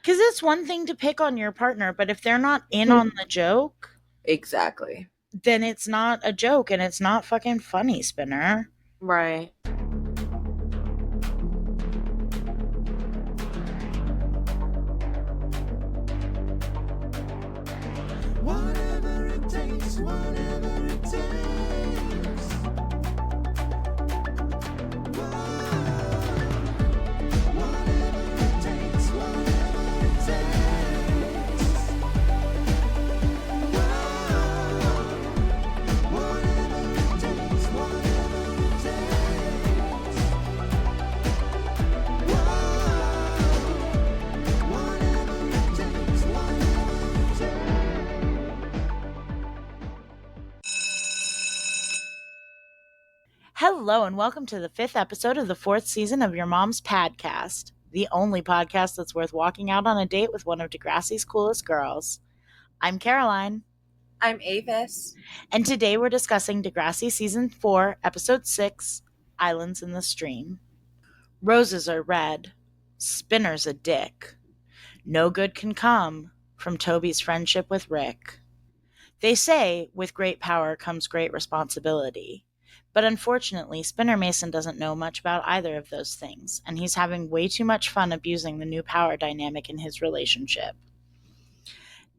Because it's one thing to pick on your partner, but if they're not in on the joke, Exactly. then it's not a joke and it's not fucking funny, Spinner. Right. Whatever it takes, whatever it takes. Whatever it takes, whatever it takes. Whatever it takes, whatever it takes. Whatever it takes, whatever it takes. Hello, and welcome to the 5th episode of the 4th season of Your Mom's Podcast, the only podcast that's worth walking out on a date with one of Degrassi's coolest girls. I'm Caroline. I'm Avis. And today we're discussing Degrassi Season 4, Episode 6, Islands in the Stream. Roses are red. Spinner's a dick. No good can come from Toby's friendship with Rick. They say, with great power comes great responsibility. But unfortunately, Spinner Mason doesn't know much about either of those things, and he's having way too much fun abusing the new power dynamic in his relationship.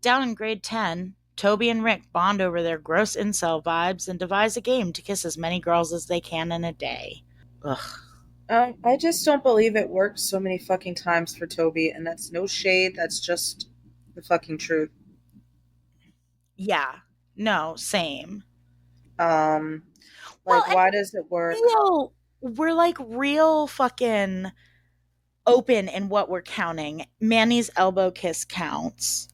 Down in grade 10, Toby and Rick bond over their gross incel vibes and devise a game to kiss as many girls as they can in a day. Ugh. I just don't believe it worked so many fucking times for Toby, and that's no shade. That's just the fucking truth. Yeah. No, same. Why does it work? We're like real fucking open in what we're counting. Manny's elbow kiss counts.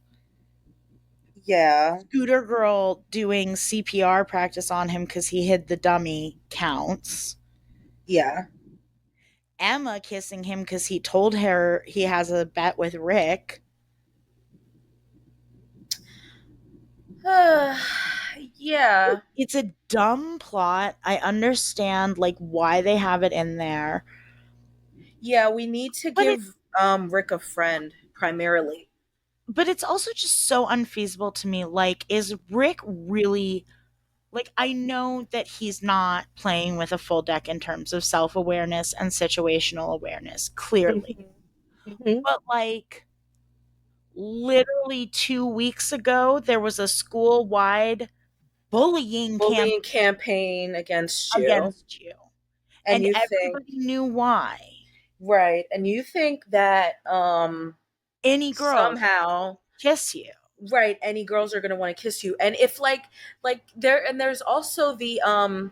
Yeah. Scooter Girl doing CPR practice on him because he hid the dummy counts. Yeah. Emma kissing him because he told her he has a bet with Rick. Yeah. It's a dumb plot. I understand like why they have it in there. Yeah, we need to give Rick a friend primarily. But it's also just so unfeasible to me. Like, is Rick really like, I know that he's not playing with a full deck in terms of self-awareness and situational awareness, clearly. Mm-hmm. But like literally 2 weeks ago there was a school-wide bullying campaign against you. And you everybody knew why. Right. And you think that Any girl somehow kiss you. Right, any girls are going to want to kiss you. And if like there's also the and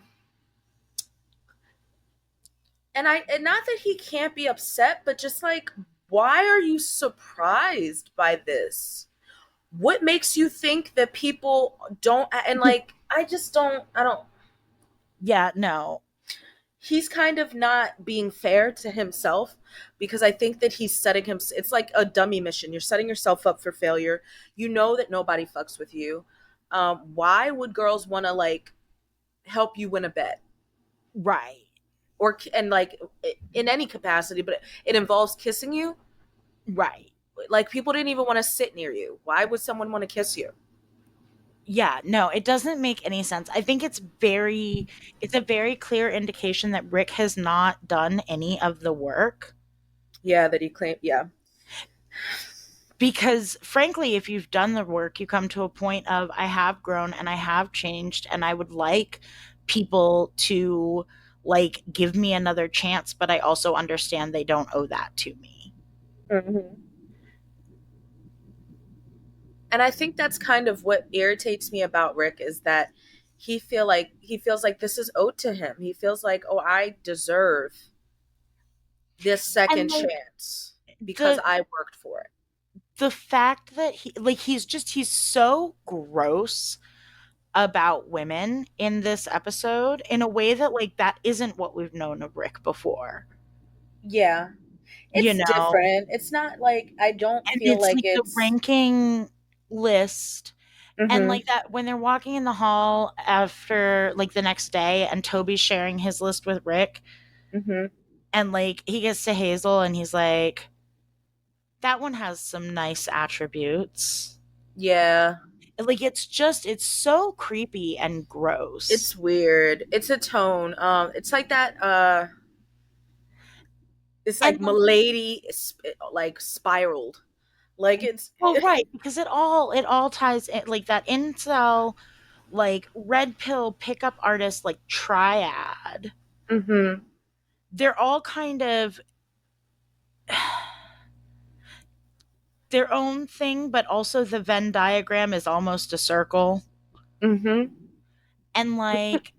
not that he can't be upset, but just like, why are you surprised by this? What makes you think that people don't, and like, I don't. Yeah, no. He's kind of not being fair to himself, because I think that he's setting him. It's like a dummy mission. You're setting yourself up for failure. You know that nobody fucks with you. Why would girls want to like help you win a bet? Right. And like in any capacity, but it involves kissing you. Right. Like, people didn't even want to sit near you. Why would someone want to kiss you? Yeah, no, it doesn't make any sense. I think it's a very clear indication that Rick has not done any of the work. Yeah, that he claimed. Yeah. Because frankly, if you've done the work, you come to a point of, I have grown and I have changed and I would like people to like give me another chance, but I also understand they don't owe that to me. Mm-hmm. And I think that's kind of what irritates me about Rick, is that he feels like this is owed to him. He feels like, oh, I deserve this second chance because I worked for it. The fact that he's so gross about women in this episode in a way that like that isn't what we've known of Rick before. Yeah. It's different. It's not like, I don't feel like it's the ranking list. Mm-hmm. And like that when they're walking in the hall after like the next day and Toby's sharing his list with Rick. Mm-hmm. And like he gets to Hazel and he's like, That one has some nice attributes. Yeah, Like it's so creepy and gross. it's weird. It's a tone. It's like that. It's And like Milady, like spiraled. Like it's. well, right, because it all ties in like that incel, like red pill pickup artist, like triad. Mm-hmm. They're all kind of their own thing, but also the Venn diagram is almost a circle. Mm-hmm. And like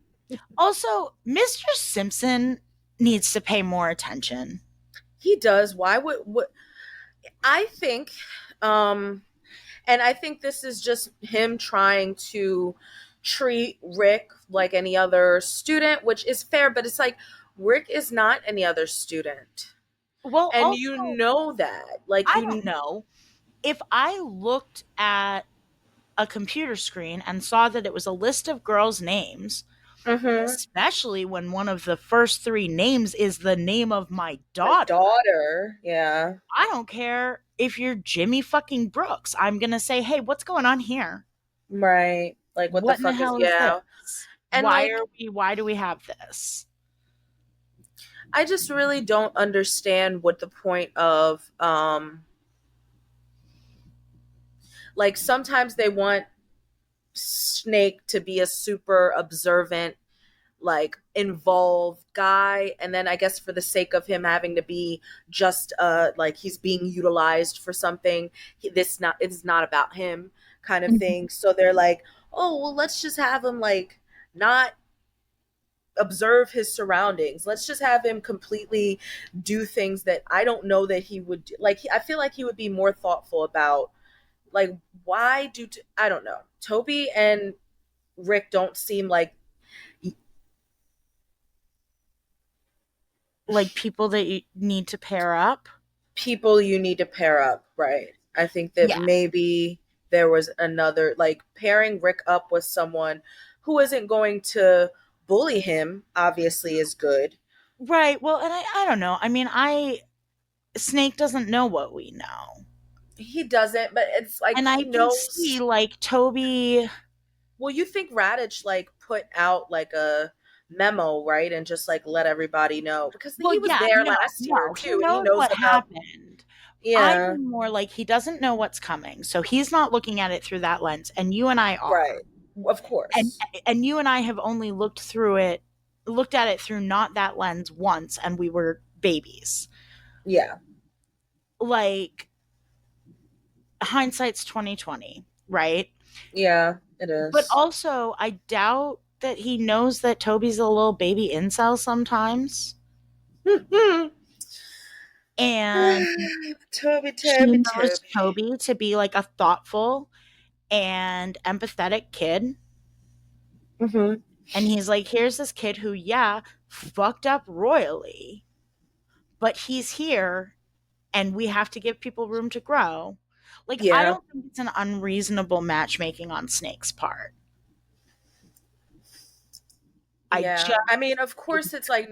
also Mr. Simpson needs to pay more attention. He does. Why would what? I think, um, and I think this is just him trying to treat Rick like any other student, which is fair. But it's like Rick is not any other student, Well, and you also, know that. Like I you. don't know. If I looked at a computer screen and saw that it was a list of girls' names, Mm-hmm. especially when one of the first three names is the name of my My daughter, daughter. Yeah. I don't care if you're Jimmy fucking Brooks. I'm going to say, hey, what's going on here? Right. Like what the What in the fuck is hell is yeah. this? And like Why do we have this? I just really don't understand what the point of like sometimes they want Snake to be a super observant, like involved guy, and then I guess for the sake of him having to be just like he's being utilized for something, this not it's not about him kind of Mhm. thing. So they're like, oh well, let's just have him like not observe his surroundings. Let's just have him completely do things that I don't know that he would do. Like I feel like he would be more thoughtful about like why do I don't know. Toby and Rick don't seem like Like people that you need to pair up. people you need to pair up, right? I think that Yeah. maybe there was another like pairing Rick up with someone who isn't going to bully him obviously is good. Right. Well, and I don't know. I mean, Snake doesn't know what we know. He doesn't, but it's like And he I can see knows. like Toby. Well, you think Radich like put out like a memo, right, and just like let everybody know because Well, he was yeah, there no, last year no, he too, and he knows knows what about. happened. I Yeah, mean more like he doesn't know what's coming, so he's not looking at it through that lens, and you and I right. are. Of And course. and you and I have only looked at it through not that lens once, and we were babies. Yeah, Like hindsight's 2020, right? yeah, it But is. also, I doubt that he knows that Toby's a little baby incel sometimes. And Toby, he Toby, knows Toby. Toby to be like a thoughtful and empathetic kid. Mm-hmm. And he's like, here's this kid who, yeah, fucked up royally, but he's here and we have to give people room to grow. Like, I Yeah, don't think it's an unreasonable matchmaking on Snake's part. I yeah. just, I mean, of course, it's like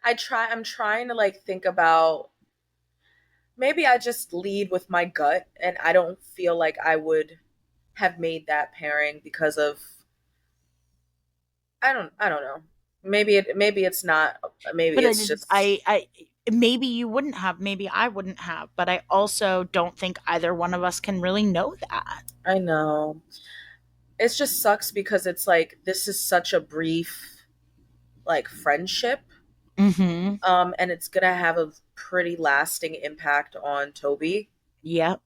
I'm trying to like think about. Maybe I just lead with my gut, and I don't feel like I would have made that pairing because of I don't know. Maybe it's not. Maybe but it's just maybe you wouldn't have, maybe I wouldn't have, but I also don't think either one of us can really know that. I know. It just sucks because it's like this is such a brief like friendship, Mm-hmm. and it's gonna have a pretty lasting impact on Toby. Yep.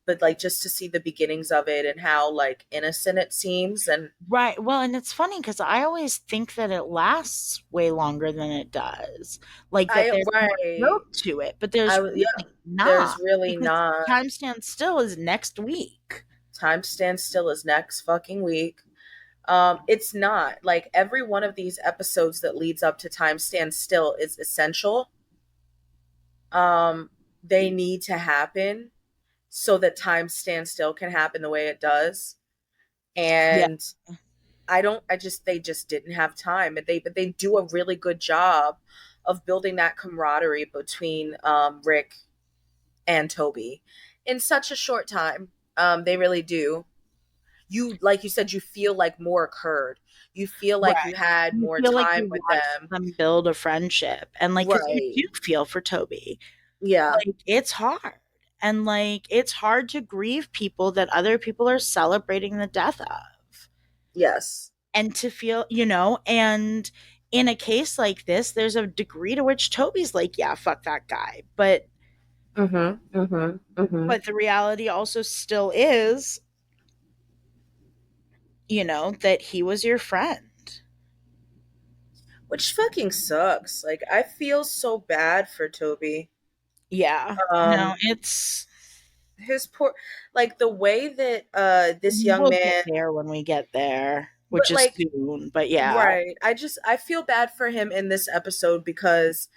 But like just to see the beginnings of it and how like innocent it seems, and Right. Well, and it's funny because I always think that it lasts way longer than it does. Like that I there's more right, growth to it, but there's yeah, really there's not really because not. Time Stands Still is next week. Time stands still is next fucking week. It's not like every one of these episodes that leads up to Time Stands Still is essential. They need to happen so that Time Stands Still can happen the way it does. Yeah. And I just they just didn't have time. But they do a really good job of building that camaraderie between Rick and Toby in such a short time. They really do. You, like you said, you feel like more occurred. You feel like Right. you had You more feel like time you with watched them. them build a friendship. And like, cause you Right. do feel for Toby. Yeah. Like, it's hard. And like, it's hard to grieve people that other people are celebrating the death of. Yes. And to feel, and in a case like this, there's a degree to which Toby's like, yeah, fuck that guy. Mm-hmm. Mm-hmm. Mm-hmm. But the reality also still is, that he was your friend. Which fucking sucks. Like, I feel so bad for Toby. Yeah. No, Um, it's his poor, like the way that this young we'll get man, there when we get there, which but is like, soon. But yeah. right. I feel bad for him in this episode because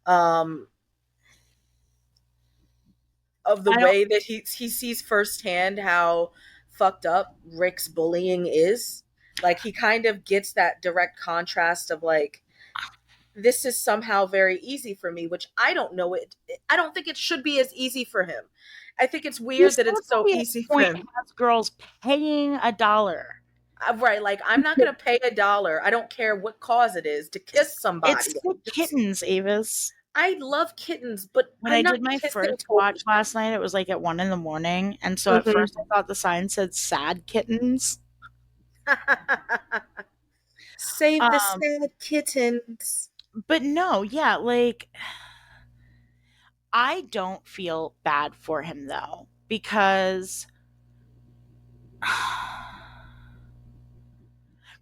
um of the I don't way that he sees firsthand how fucked up Rick's bullying is. Like, he kind of gets that direct contrast of like, this is somehow very easy for me, which I don't know it. I don't think it should be as easy for him. I think it's he weird that still it's so Toby at easy a for point him. has girls paying $1. Right, like, I'm not gonna pay $1. I don't care what cause it is to kiss It's somebody. the kittens, Avis. I love kittens, but When I'm I not did my kissing first Toby. watch last night, it was like at 1 in the morning. And so at Mhm. first I thought the sign said sad kittens. Save the Um, sad kittens. but no, yeah, like I don't feel bad for him though, because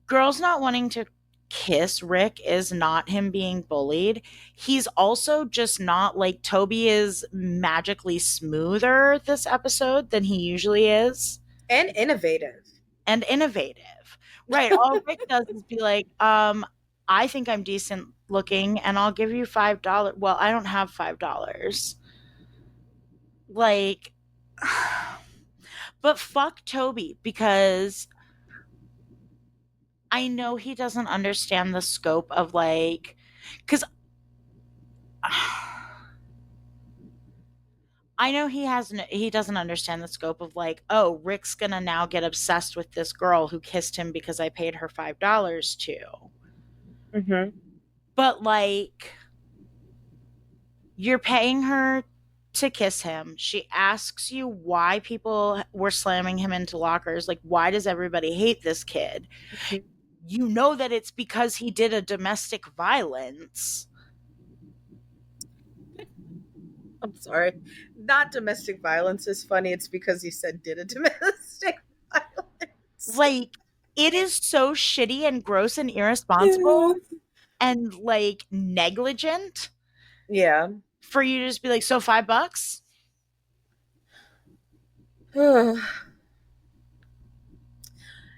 girls not wanting to kiss Rick is not him being bullied. He's also just not like Toby is magically smoother this episode than he usually is And innovative. and innovative. Right. All Rick does is be like, I think I'm decent looking and I'll give you $5. Well, I don't have $5. Like, but fuck Toby because I know he doesn't understand the scope of like, because I know he doesn't understand the scope of like, oh, Rick's gonna now get obsessed with this girl who kissed him because I paid her $5 to. Mm-hmm. But like, you're paying her to kiss him. She asks you why people were slamming him into lockers. Like, why does everybody hate this kid? You know that it's because he did a domestic violence. I'm sorry. Not domestic violence is funny. It's because he said did a domestic violence. Like, it is so shitty and gross and irresponsible and like negligent Yeah. for you to just be like, so $5?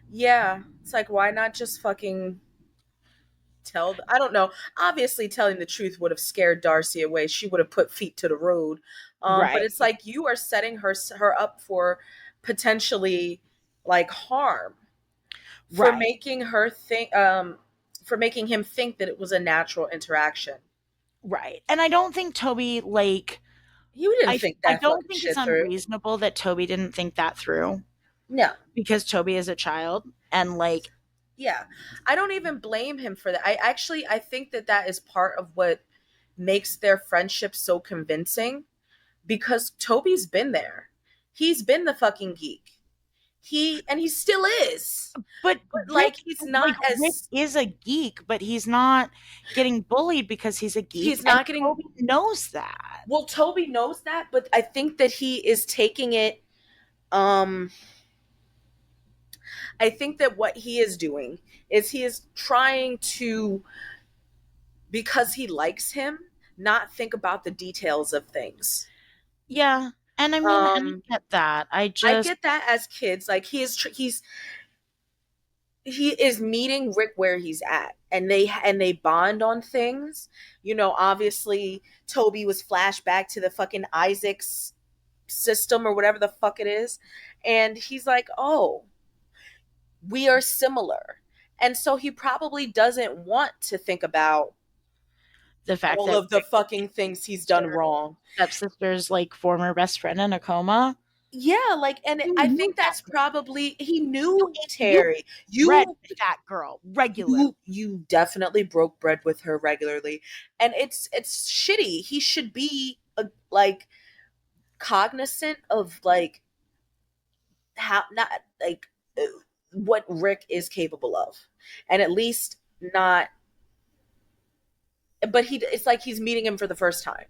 Yeah. It's like, why not just fucking tell? I don't know. Obviously, telling the truth would have scared Darcy away. She would have put feet to the road. But Right. it's like you are setting her up for potentially like harm for Right. making her think for making him think that it was a natural interaction. Right. And I don't think Toby like You didn't I think I that don't fucking think it's shit through. unreasonable that Toby didn't think that through No. because Toby is a child and like Yeah. I don't even blame him for that. I think that that is part of what makes their friendship so convincing because Toby's been there. He's been the fucking geek. He still is. but But Rick like, he's like not Rick as is a geek, but he's not getting bullied because he's a geek he's and not getting Toby knows that. well, Toby knows that, but I think that he is taking it um I think that what he is doing is he is trying to, because he likes him, not think about the details of things. Yeah. And I mean, and I Um, get that. I I just get that as kids, like he is meeting Rick where he's at, and they bond on things. You know, obviously Toby was flashed back to the fucking Isaac's system or whatever the fuck it is, and he's like, oh, we are similar. And so he probably doesn't want to think about The fact All that of the fucking things he's done wrong. stepsister's like former best friend in a coma. Yeah, like, and You I knew think that. that's probably, he You knew ate Terry. bread with that girl regularly. You definitely broke bread with her regularly, and it's shitty. He should be like cognizant of like how not like what Rick is capable of, and at least not. But it's like he's meeting him for the first time.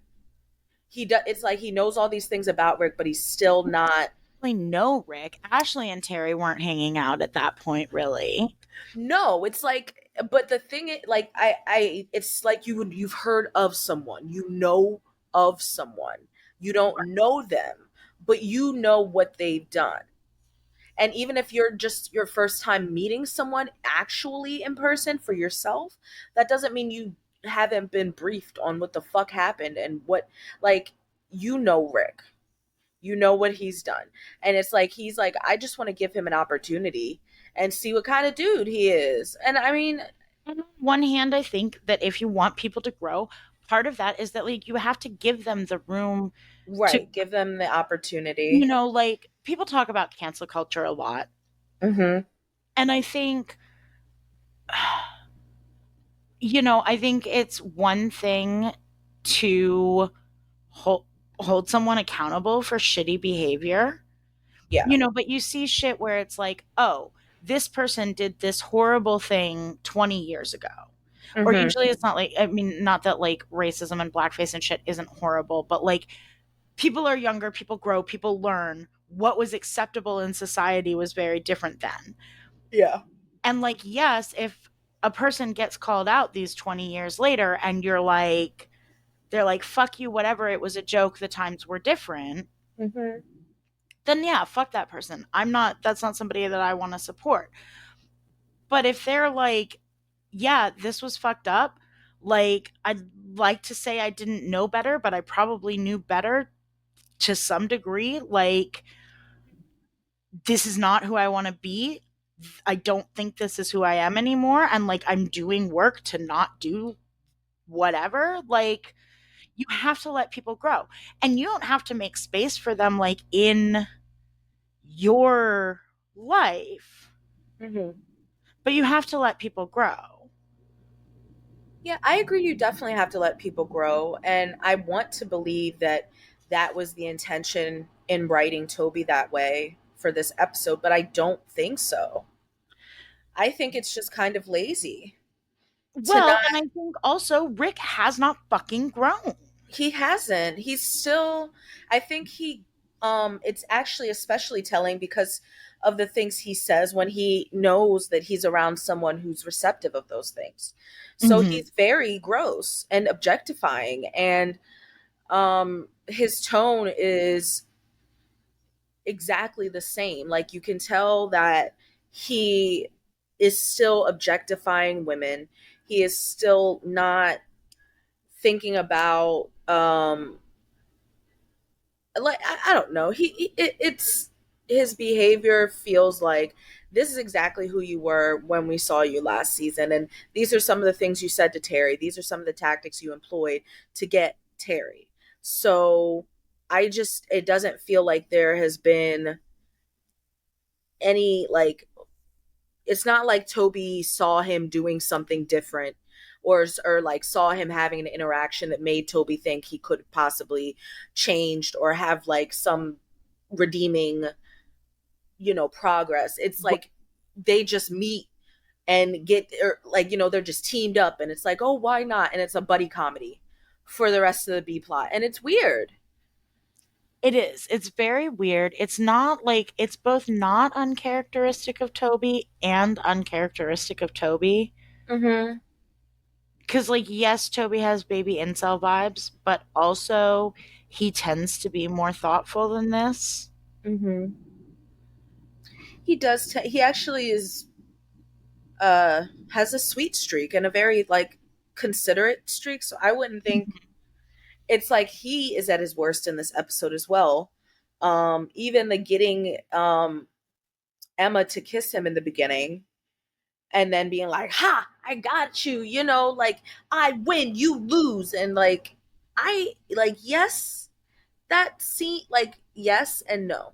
It's like he knows all these things about Rick, but he's still not. Really know Rick. Ashley and Terry weren't hanging out at that point, really. No, it's like, but the thing is, like, it's like you've heard of someone, you know of someone, you don't know them, but you know what they've done. And even if you're just your first time meeting someone actually in person for yourself, that doesn't mean you haven't been briefed on what the fuck happened and what, like, you know Rick. You know what he's done. And it's like he's like, I just want to give him an opportunity and see what kind of dude he is. And I mean, On one hand, I think that if you want people to grow, part of that is that like you have to give them the room to, right, give them the opportunity. like people talk about cancel culture a lot. Mm-hmm. And I think I think it's one thing to hold someone accountable for shitty behavior, Yeah. but you see shit where it's like, oh, this person did this horrible thing 20 years ago. Or Mm-hmm. usually it's not like, I mean, not that like racism and blackface and shit isn't horrible, but like people are younger, people grow, people learn. What was acceptable in society was very different then. Yeah. And like, yes, if a person gets called out these 20 years later and they're like, fuck you, whatever, it was a joke, the times were different, Mm-hmm. then yeah, fuck that person. That's not somebody that I want to support. But if they're like, yeah, this was fucked up, like, I'd like to say I didn't know better, but I probably knew better to some degree. Like, this is not who I want to be. I don't think this is who I am anymore. And like, I'm doing work to not do whatever. Like, you have to let people grow. And you don't have to make space for them, like, in your life, Mm-hmm. but you have to let people grow. Yeah, I agree. You definitely have to let people grow. And I want to believe that that was the intention in writing Toby that way for this episode, but I don't think so. I think it's just kind of lazy to not. Well, and I think also Rick has not fucking grown. He hasn't. He's still, I think it's actually especially telling because of the things he says when he knows that he's around someone who's receptive of those things. So Mhm. he's very gross and objectifying, and his tone is exactly the same. Like, you can tell that he is still objectifying women. He is still not thinking about like, I don't know, it's his behavior feels like this is exactly who you were when we saw you last season, and these are some of the things you said to Terry, these are some of the tactics you employed to get Terry. So it doesn't feel like there has been any, like, it's not like Toby saw him doing something different, or like saw him having an interaction that made Toby think he could possibly changed or have like some redeeming, progress. It's like they just meet and get, or like, they're just teamed up, and it's like, oh, why not? And it's a buddy comedy for the rest of the B plot, and it's weird. It is. It's very weird. It's not like it's both not uncharacteristic of Toby and uncharacteristic of Toby. Mm-hmm. Because, like, yes, Toby has baby incel vibes, but also he tends to be more thoughtful than this. Mm-hmm. He does. He actually is. Has a sweet streak and a very like considerate streak. So I wouldn't think it's like he is at his worst in this episode as well. Even the getting Emma to kiss him in the beginning and then being like, ha, I got you, you know, like I win, you lose. And like I like yes, that seem like yes and no.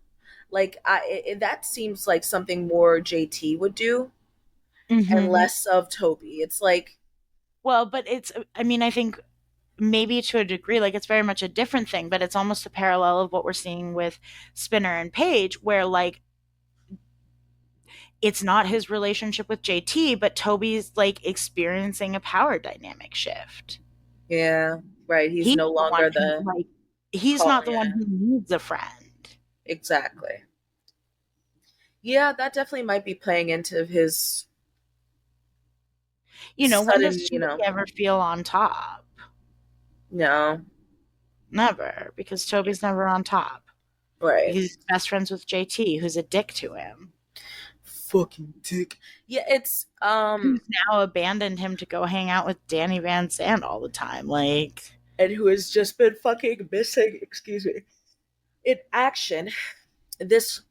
Like that seems like something more JT would do and Mm-hmm. less of Toby. It's like Well, but it's, I mean, I think maybe to a degree, like it's very much a different thing, but it's almost a parallel of what we're seeing with Spinner and Paige, where like it's not his relationship with JT, but Toby's like experiencing a power dynamic shift. yeah, right. He's He's no the one longer who the like he's call. not the one Yeah, who needs a friend. exactly. Yeah, that definitely might be playing into his You know, when does sudden, she ever feel on top? no, Never, because Toby's never on top. right. Because he's best friends with JT, who's a dick to him. Fucking dick. Yeah, it's Who's now abandoned him to go hang out with Danny Van Sant all the time. Like, and who has just been fucking missing, excuse me, in action this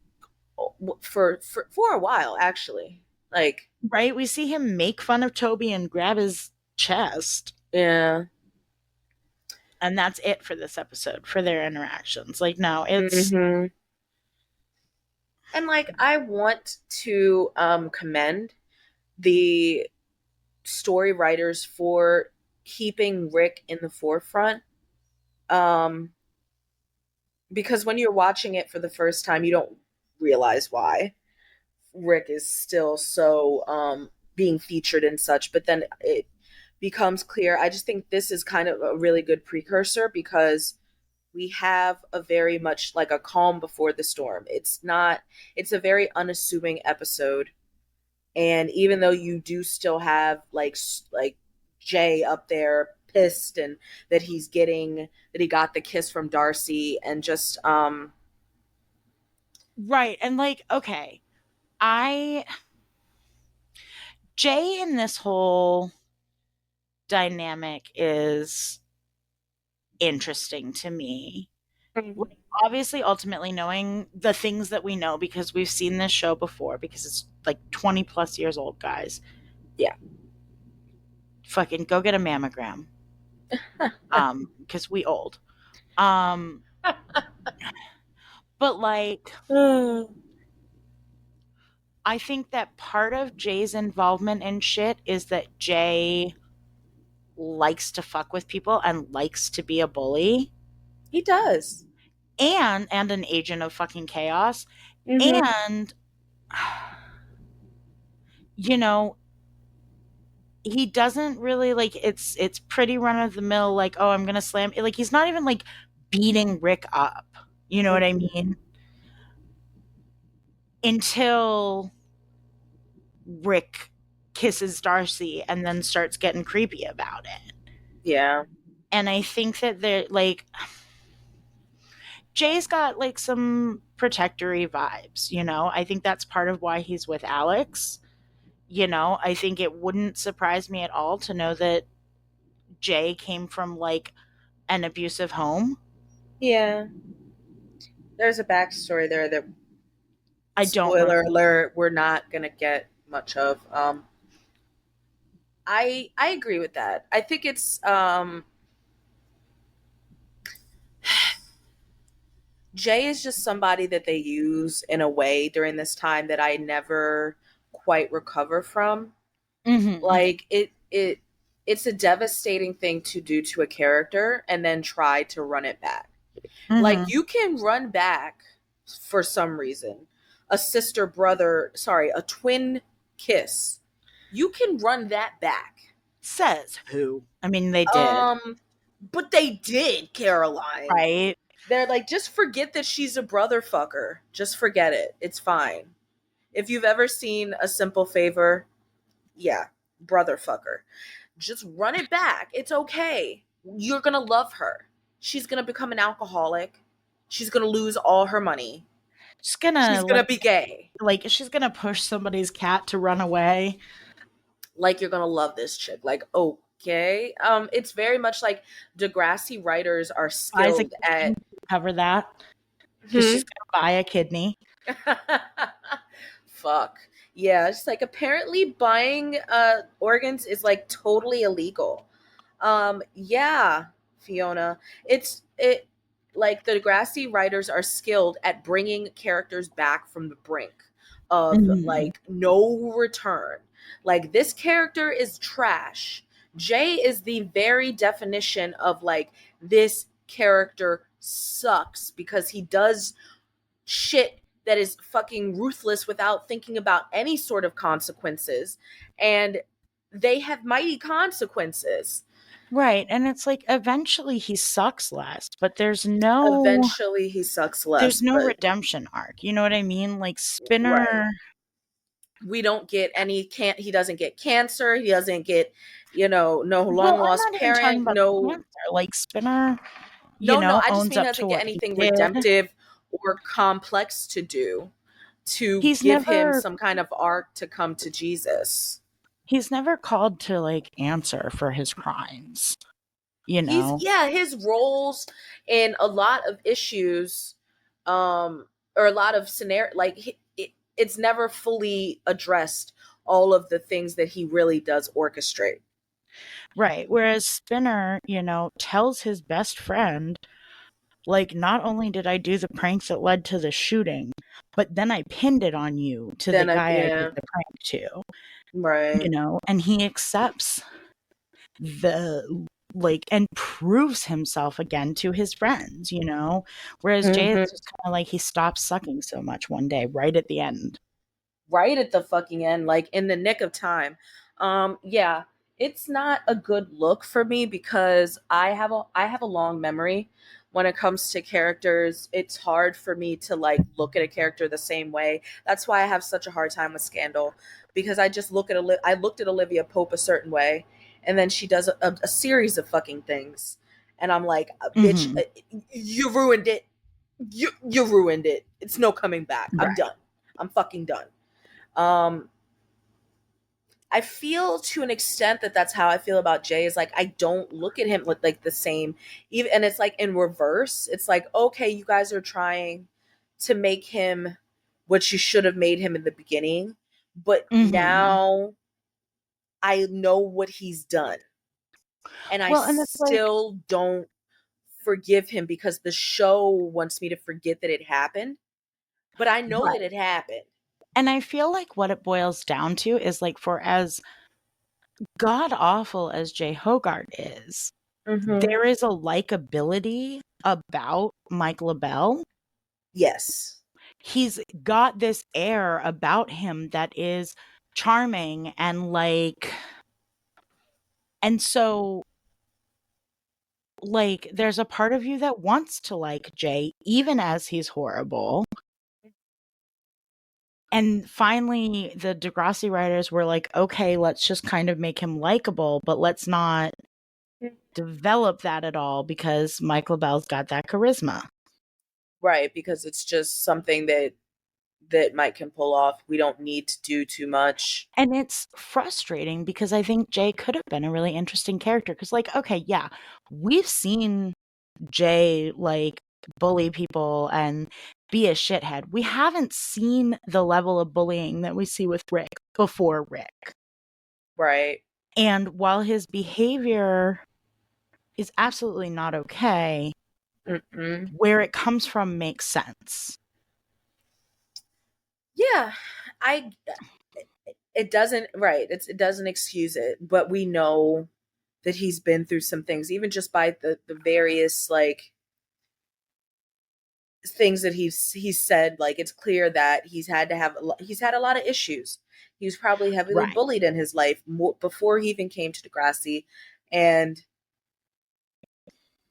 for a while actually. Like, right? We see him make fun of Toby and grab his chest. yeah. And that's it for this episode, for their interactions. Like, no, it's Mm-hmm. And like I want to commend the story writers for keeping Rick in the forefront. Um because when you're watching it for the first time, you don't realize why Rick is still so being featured and such, but then it becomes clear. I just think this is kind of a really good precursor because we have a very much like a calm before the storm. It's a very unassuming episode. And even though you do still have like Jay up there pissed and that he got the kiss from Darcy and just right. And like, okay, I, Jay in this whole dynamic is interesting to me. Like, obviously, ultimately knowing the things that we know because we've seen this show before because it's like 20 plus years old, guys. yeah. Fucking go get a mammogram. Because we old. But like, I think that part of Jay's involvement in shit is that Jay likes to fuck with people and likes to be a bully He does. and an agent of fucking chaos. Mm-hmm. And you know, he doesn't really like it's pretty run of the mill like, oh, I'm gonna slam, like he's not even like beating Rick up. You know what I mean? Until Rick kisses Darcy and then starts getting creepy about it. Yeah. And I think that they're like Jay's got like some protectory vibes, you know? I think that's part of why he's with Alex. You know, I think it wouldn't surprise me at all to know that Jay came from like an abusive home. Yeah. There's a backstory there that, I don't spoiler really. alert, we're not gonna get much of. I agree with that. I think it's Jay is just somebody that they use in a way during this time that I never quite recover from. Mm-hmm. Like it's a devastating thing to do to a character and then try to run it back. Like Mm-hmm. you can run back for some reason. A sister brother, sorry, a twin kiss. You can run that back. Says who? I mean, they did, But they did, Caroline. right? They're like, just forget that she's a brother fucker. Just forget it. It's fine. If you've ever seen A Simple Favor, yeah, brother fucker. Just run it back. It's okay. You're gonna love her. She's gonna become an alcoholic. She's gonna lose all her money. She's She's gonna gonna be gay. like she's gonna push somebody's cat to run away. Like you're gonna love this chick. Like, okay. It's very much like Degrassi writers are Buys a skilled kidney at to cover that because Hmm? she's gonna buy a kidney. Fuck. Yeah, it's like apparently buying organs is like totally illegal. Yeah, Fiona. It like the Degrassi writers are skilled at bringing characters back from the brink of Mhm. like no return. Like this character is trash. Jay is the very definition of like this character sucks because he does shit that is fucking ruthless without thinking about any sort of consequences, and they have mighty consequences. Right, and it's like eventually he sucks less, but Eventually he sucks there's less, no but redemption arc. You know what I mean? Like right, Spinner, we don't get any, can't, he doesn't get cancer, he doesn't get, you know, no long well, I'm lost not even talking parent, about the no, cancer. Like Spinner, no, I just owns mean he up doesn't to get what he anything did. redemptive or complex to do to He's give him never some kind of arc to come to Jesus. he's never called to like answer for his crimes, you He's, know? yeah, his roles in a lot of issues, or a lot of scenario, like it's never fully addressed all of the things that he really does orchestrate. Right. Whereas Spinner, tells his best friend, like, not only did I do the pranks that led to the shooting, but then I pinned it on you to the Then I, guy I did yeah, the prank to, right. and he accepts the and proves himself again to his friends. Whereas Jay is Hmm. just kind of like he stops sucking so much one day, right at the end. Right at the fucking end, like in the nick of time. Yeah, it's not a good look for me because I have a long memory when it comes to characters. It's hard for me to like look at a character the same way. That's why I have such a hard time with Scandal, because I just look at I looked at Olivia Pope a certain way, and then she does a series of fucking things, and I'm like, bitch, Hmm. you ruined it. You ruined it. It's no coming back. I'm Right. done. I'm fucking done. um I feel to an extent that that's how I feel about Jay, is like I don't look at him with like the same, even, and it's like in reverse. It's like, okay, you guys are trying to make him what you should have made him in the beginning, but Hmm. now I know what he's done, and I Well, and it's like, still don't forgive him because the show wants me to forget that it happened, but I know that right. it happened. And I feel like what it boils down to is like for as god awful as Jay Hogarth is, Mm-hmm. there is a likability about Mike LaBelle. Yes. He's got this air about him that is charming and so there's a part of you that wants to like Jay even as he's horrible. And finally the Degrassi writers were like, okay, let's just kind of make him likable, but let's not develop that at all because Mike LaBelle's got that charisma. Right, because it's just something that Mike can pull off. We don't need to do too much. And it's frustrating because I think Jay could have been a really interesting character. Because, like, okay, yeah, we've seen Jay, like, bully people and be a shithead. We haven't seen the level of bullying that we see with Rick before Rick. Right. And while his behavior is absolutely not okay, Mm-mm. where it comes from makes sense. Yeah, I it doesn't, right. It doesn't excuse it, but we know that he's been through some things, even just by the various like things that he's said. Like it's clear that he's had a lot of issues. He was probably heavily Right. bullied in his life before he even came to Degrassi, and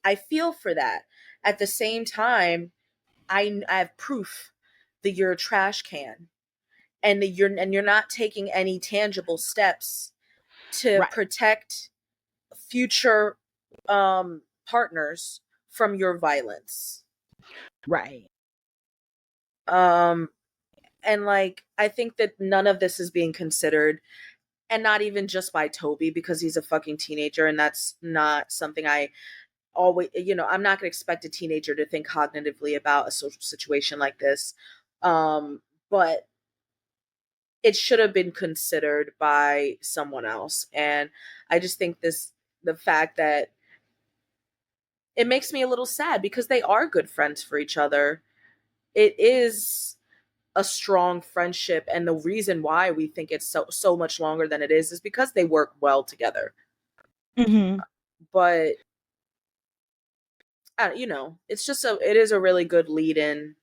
I feel for that. At the same time, I have proof that you're a trash can, and that you're not taking any tangible steps to Right. protect future partners from your violence. Right. Um and like I think that none of this is being considered, and not even just by Toby, because he's a fucking teenager, and that's not something I always, I'm not going to expect a teenager to think cognitively about a social situation like this. But it should have been considered by someone else. And I just think the fact that it makes me a little sad because they are good friends for each other. It is a strong friendship, and the reason why we think it's so much longer than it is because they work well together. Mm-hmm. But it is a really good lead in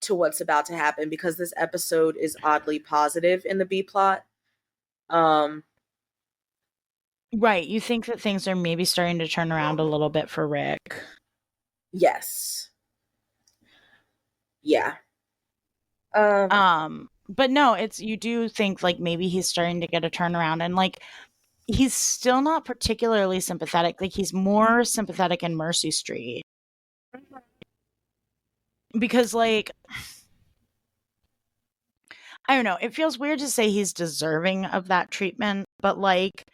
to what's about to happen because this episode is oddly positive in the B plot. Right. You think that things are maybe starting to turn around a little bit for Rick. Yes. Yeah. But no, you do think like maybe he's starting to get a turnaround, and like he's still not particularly sympathetic. Like he's more sympathetic in Mercy Street. Because like I don't know, it feels weird to say he's deserving of that treatment, but like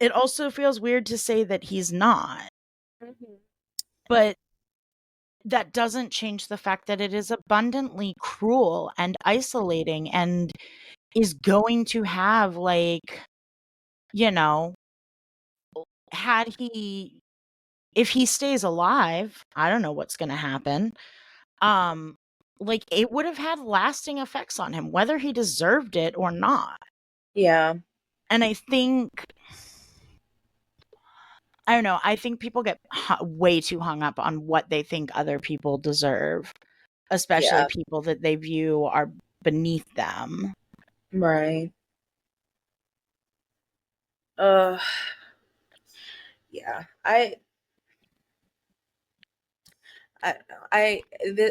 it also feels weird to say that he's not. Mhm. But that doesn't change the fact that it is abundantly cruel and isolating and is going to have like, you know, if he stays alive, I don't know what's going to happen. Like it would have had lasting effects on him whether he deserved it or not. Yeah. And I think I don't know, I think people get way too hung up on what they think other people deserve, especially Yeah. people that they view are beneath them. Right. Uh yeah. I don't know.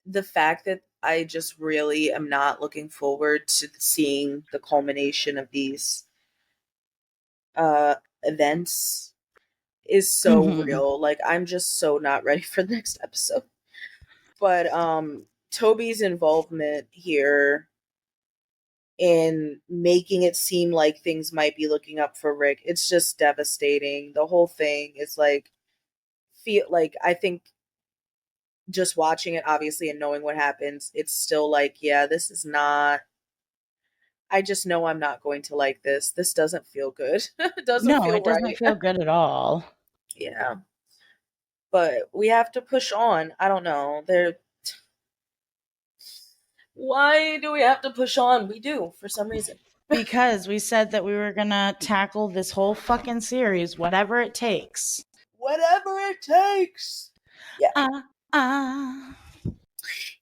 The fact that I just really am not looking forward to seeing the culmination of these events is so Mm-hmm. real. Like I'm just so not ready for the next episode. But Toby's involvement here in making it seem like things might be looking up for Rick, it's just devastating. The whole thing is like feel like I think just watching it obviously and knowing what happens, it's still like, yeah, this is not I just know I'm not going to like this. This doesn't feel good. It doesn't No, feel it doesn't right. feel good at all. Yeah. But we have to push on. I don't know. Why do we have to push on? We do for some reason. Because we said that we were gonna tackle this whole fucking series, whatever it takes. Whatever it takes. Yeah. Uh.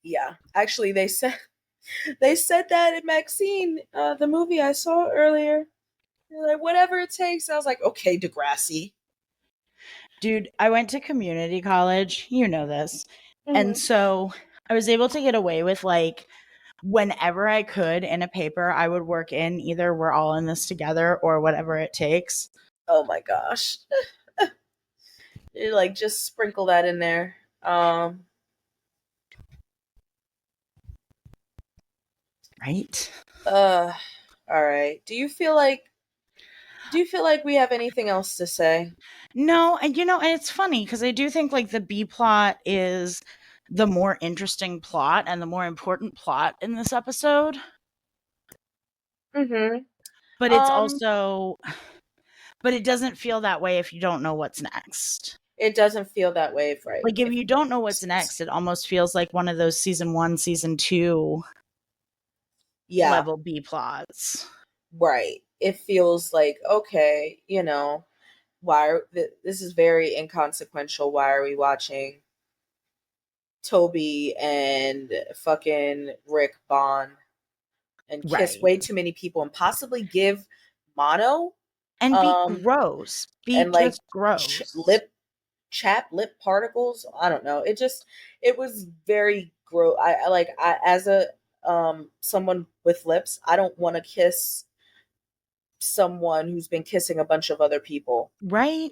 Yeah. Actually, they said that in Maxine, the movie I saw earlier. They're like, whatever it takes. I was like, okay, Degrassi. Dude, I went to community college, you know this. And Mm-hmm. so I was able to get away with like whenever I could in a paper, I would work in either we're all in this together or whatever it takes. Oh my gosh. You like just sprinkle that in there. Right? All right. Do you feel like we have anything else to say? No, and and it's funny because I do think like the B plot is the more interesting plot and the more important plot in this episode. Mm-hmm. But it's Um, also but it doesn't feel that way if you don't know what's next. it doesn't feel that way Like if if you don't know what's next, it almost feels like one of those season 1, season 2 yeah, level B plots. right. It feels like okay, this is very inconsequential. Why are we watching Toby and fucking Rick bond and kiss Right. way too many people and possibly give mono And be um gross. Be and like just gross. lip particles. I don't know. It was very gross. I as a someone with lips, I don't want to kiss someone who's been kissing a bunch of other people. Right?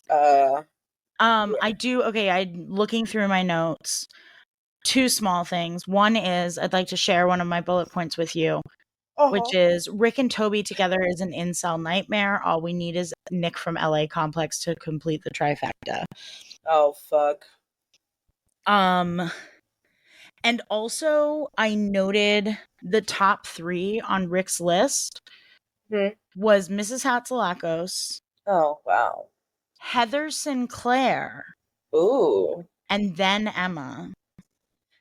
Uh I do I'm looking through my notes. Two small things. One is I'd like to share one of my bullet points with you, which uh-huh. is Rick and Toby together is an incel nightmare. All we need is Nick from LA Complex to complete the trifecta. Oh fuck. Um And also, I noted the top 3 on Rick's list was Mrs. Hatzilakos, Oh, wow. Heather Sinclair, Ooh. and then Emma.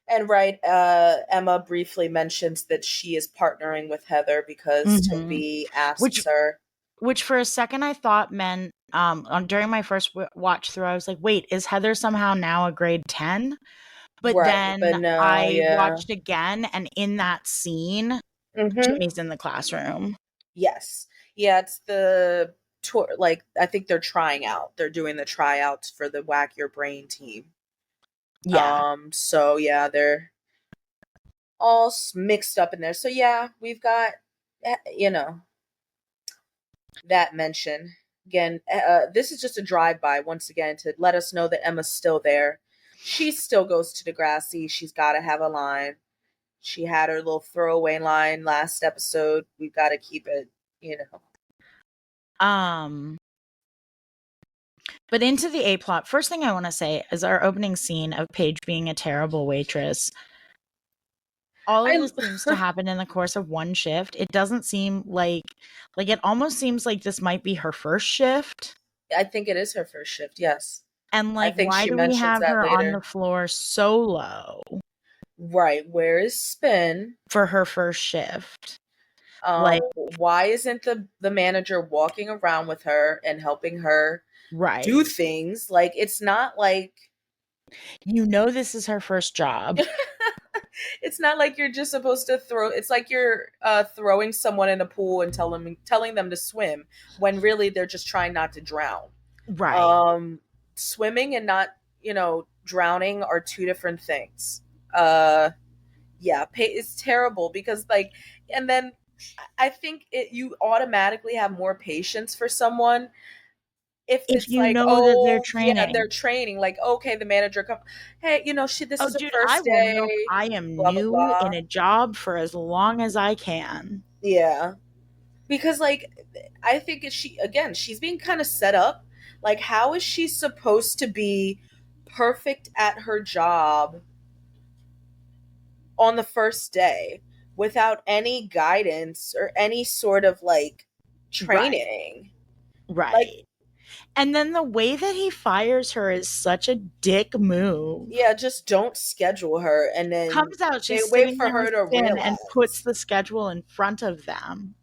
And right, Emma briefly mentions that she is partnering with Heather because Toby asks her. Which for a second I thought meant, during my first watch through, I was like, wait, is Heather somehow now a grade 10? But Right, then but no, I yeah. watched again, and in that scene, Jimmy's in the classroom. Yes. Yeah, it's the tour. Like, I think they're trying out. They're doing the tryouts for the Whack Your Brain team. Yeah. So yeah, they're all mixed up in there. So yeah, we've got, that mention. Again, this is just a drive-by, once again, to let us know that Emma's still there. She still goes to Degrassi. She's got to have a line. She had her little throwaway line last episode. We've got to keep it, But into the A plot, first thing I want to say is our opening scene of Paige being a terrible waitress. All of this seems to happen in the course of one shift. It doesn't seem like it almost seems like this might be her first shift. I think it is her first shift, yes. And I think why she do we mentions have that her on later. the floor solo Right. Where is Spin? for her first shift? Why isn't the manager walking around with her and helping her do things? Like, it's not like, this is her first job. it's not like you're just supposed to it's like you're throwing someone in a pool and telling them to swim when really they're just trying not to drown. Right. Swimming and not, drowning are two different things. Yeah, it's terrible because, like, and then I think you automatically have more patience for someone if it's you like, know that they're oh yeah, training. they're training. Like, okay, the manager come, hey, this is her dude, first I will day. milk. I am Blah blah new blah. in a job for as long as I can. Yeah, because, like, I think she's being kind of set up. Like, how is she supposed to be perfect at her job on the first day without any guidance or any sort of, like, training? Right. Like, and then the way that he fires her is such a dick move. Yeah, just don't schedule her, and then Comes out, she's wait for her to Spin realize and puts the schedule in front of them.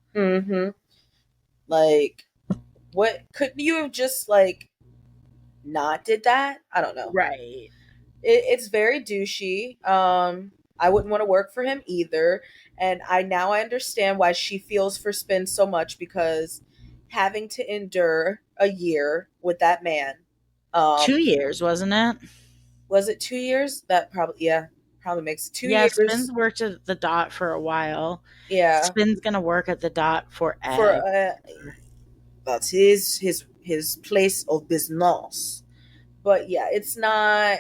Like, what could you have just, like, not did that? I don't know. Right. It's very douchey. I wouldn't want to work for him either, and I understand why she feels for Spin so much, because having to endure a year with that man. 2 years, wasn't it? Was it 2 years? That probably makes 2 years. Spin's worked at the Dot for a while. Yeah, Spin's gonna work at the Dot forever. That's his place of business. But yeah, it's not.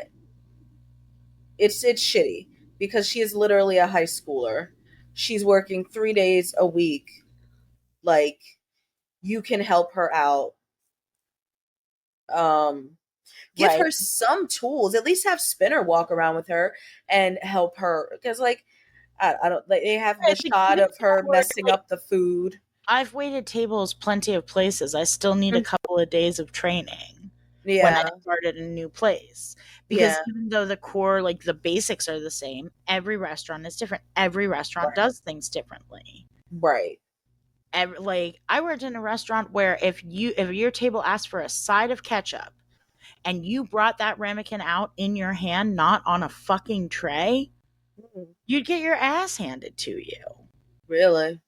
It's shitty because she is literally a high schooler. She's working 3 days a week. Like, you can help her out. Give her some tools. At least have Spinner walk around with her and help her, because, like, I don't. Like, they have the shot of her messing up the food. I've waited tables plenty of places. I still need a couple of days of training when I started a new place. Because even though the core, like, the basics are the same, every restaurant is different. Every restaurant does things differently. Right. Like, I worked in a restaurant where if your table asked for a side of ketchup and you brought that ramekin out in your hand, not on a fucking tray, you'd get your ass handed to you. Really?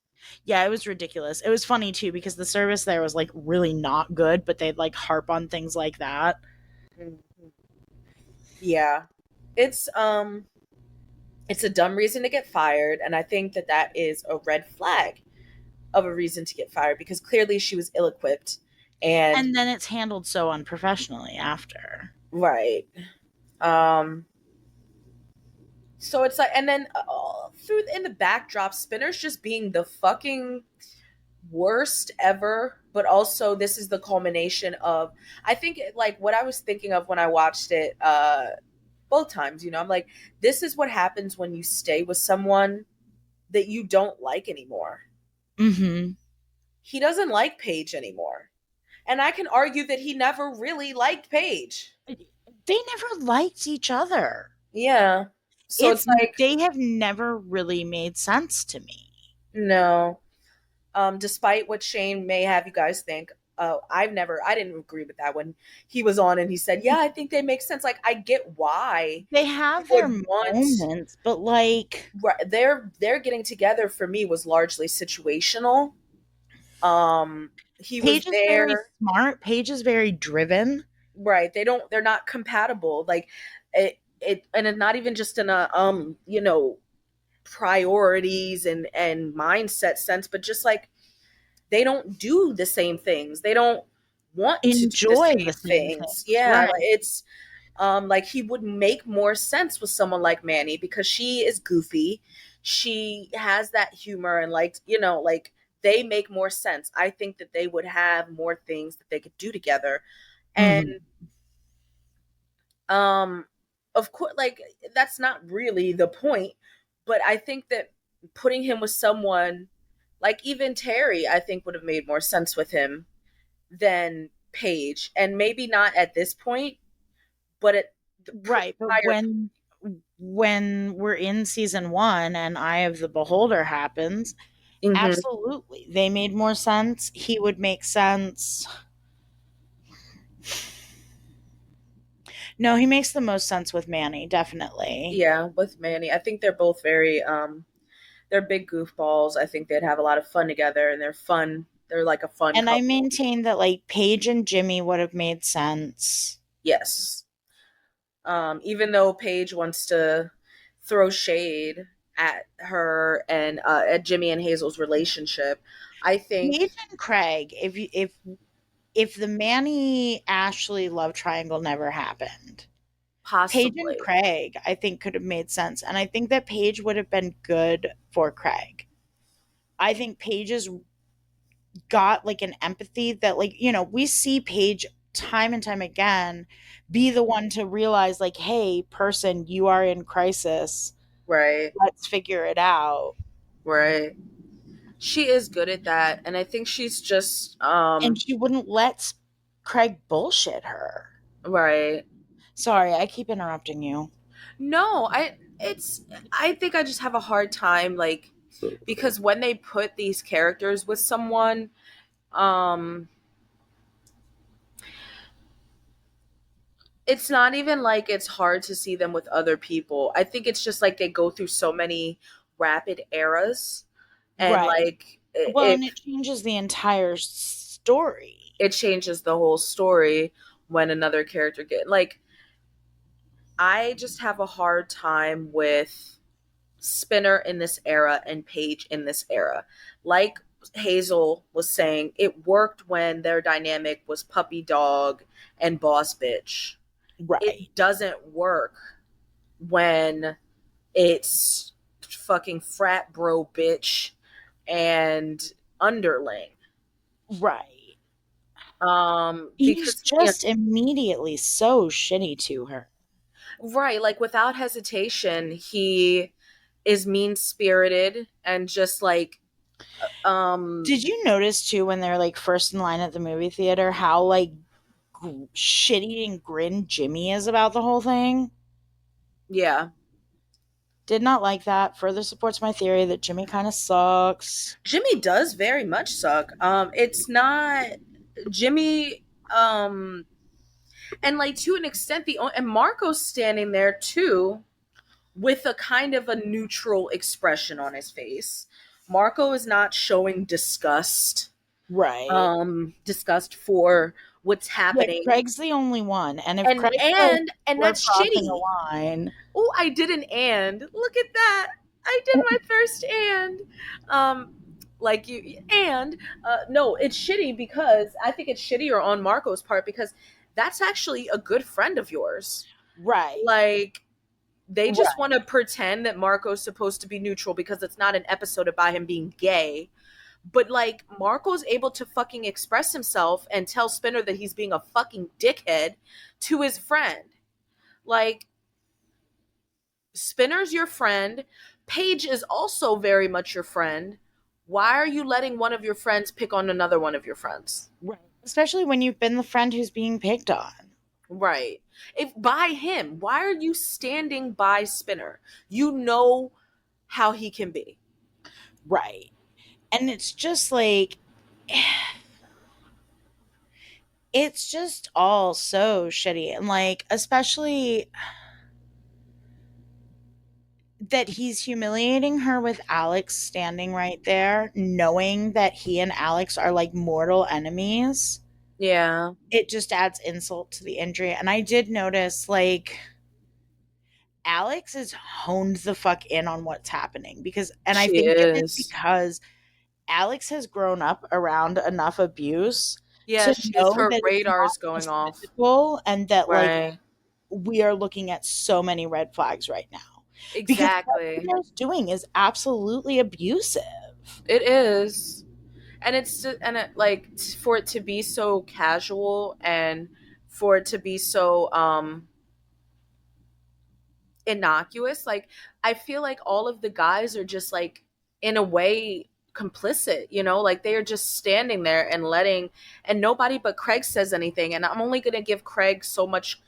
Yeah, it was ridiculous. It was funny too because the service there was, like, really not good, but they'd, like, harp on things like that. Yeah. It's a dumb reason to get fired, and I think that is a red flag of a reason to get fired, because clearly she was ill-equipped, and then it's handled so unprofessionally after. Right. So it's like, and then in the backdrop, Spinner's just being the fucking worst ever, but also this is the culmination of, I think, like, what I was thinking of when I watched it, both times, you know. I'm like, this is what happens when you stay with someone that you don't like anymore. Mm-hmm. He doesn't like Paige anymore. And I can argue that he never really liked Paige. They never liked each other. Yeah. So it's It's like, they have never really made sense to me. no. Despite what Shane may have you guys think, I didn't agree with that when he was on and he said, yeah, I think they make sense. Like, I get why They you have their would want, moments, but like their getting together for me was largely situational. He was Paige is very there, smart. Paige is very driven. right? They're not compatible. Like, and it's not even just in a, you know, priorities and mindset sense, but just like, they don't do the same things. They don't want to do the Enjoy the same same things. things. Yeah, Right. it's like, he would make more sense with someone like Manny because she is goofy. She has that humor and, like, you know, like, they make more sense. I think that they would have more things that they could do together. And Mhm. um of course, like, that's not really the point, but I think that putting him with someone like even Terry, I think would have made more sense with him than Paige. And maybe not at this point, but at the Right, but prior. when we're in season 1 and Eye of the Beholder happens, Mhm. absolutely. They made more sense. He would make sense. No, he makes the most sense with Manny, definitely. Yeah, with Manny, I think they're both very they're big goofballs. I think they'd have a lot of fun together, and they're fun. They're like a fun And I couple. maintain that like Paige and Jimmy would have made sense. Yes. Even though Paige wants to throw shade at her and at Jimmy and Hazel's relationship, I think Paige and Craig, if the Manny Ashley love triangle never happened, Paige and possibly. Craig, I think, could have made sense. And I think that Paige would have been good for Craig. I think Paige's got like an empathy that, like, we see Paige time and time again be the one to realize, like, hey, person, you are in crisis. Right. Let's figure it out. Right. She is good at that, and I think she's just And she wouldn't let Craig bullshit her. right. Sorry, I keep interrupting you. No, I think I just have a hard time, like, because when they put these characters with someone, um it's not even like it's hard to see them with other people. I think it's just like they go through so many rapid eras, and Right. like Well, and it changes the entire story. it changes the whole story when another character get, like, I just have a hard time with Spinner in this era and Paige in this era. Like Hazel was saying, it worked when their dynamic was puppy dog and boss bitch. Right. It doesn't work when it's fucking frat bro bitch and underling. Right. He's Because, you know, just immediately so shitty to her. right, like, without hesitation, he is mean spirited and just like Did you notice too when they're like first in line at the movie theater how like shitty and grin Jimmy is about the whole thing? yeah. Did not like that. Further supports my theory that Jimmy kind of sucks. Jimmy does very much suck. It's not Jimmy, and like, to an extent, and Marco's standing there too with a kind of a neutral expression on his face. Marco is not showing disgust, Right. disgust for what's Yeah, happening. Craig's the only one. And if and Craig says and we're that's crossing a shitty. line, Oh, I did an and. Look at that. I did my first and. Like, you, and no, it's shitty because I think it's shittier on Marco's part because that's actually a good friend of yours. right. Like, they just Right. want to pretend that Marco's supposed to be neutral because it's not an episode about him being gay. But like, Marco's able to fucking express himself and tell Spinner that he's being a fucking dickhead to his friend. Like, Spinner's your friend. Paige is also very much your friend. Why are you letting one of your friends pick on another one of your friends? Right. Especially when you've been the friend who's being picked on. Right. If by him, why are you standing by Spinner? You know how he can be. Right. And it's just like, it's just all so shitty. And like, especially that he's humiliating her with Alex standing right there, knowing that he and Alex are like mortal enemies. Yeah. It just adds insult to the injury. And I did notice, like, Alex is honed the fuck in on what's happening because, and I She think it is is. because Alex has grown up around enough abuse Yeah, to she's know her that it's radar not is going just off. physical and that, like, Right. we are looking at so many red flags right now because what Exactly. Peter's doing is absolutely abusive. It is. And it's and it, like for it to be so casual and for it to be so innocuous, like I feel like all of the guys are just like in a way complicit, you know, like they are just standing there and letting, and nobody but Craig says anything, and I'm only going to give Craig so much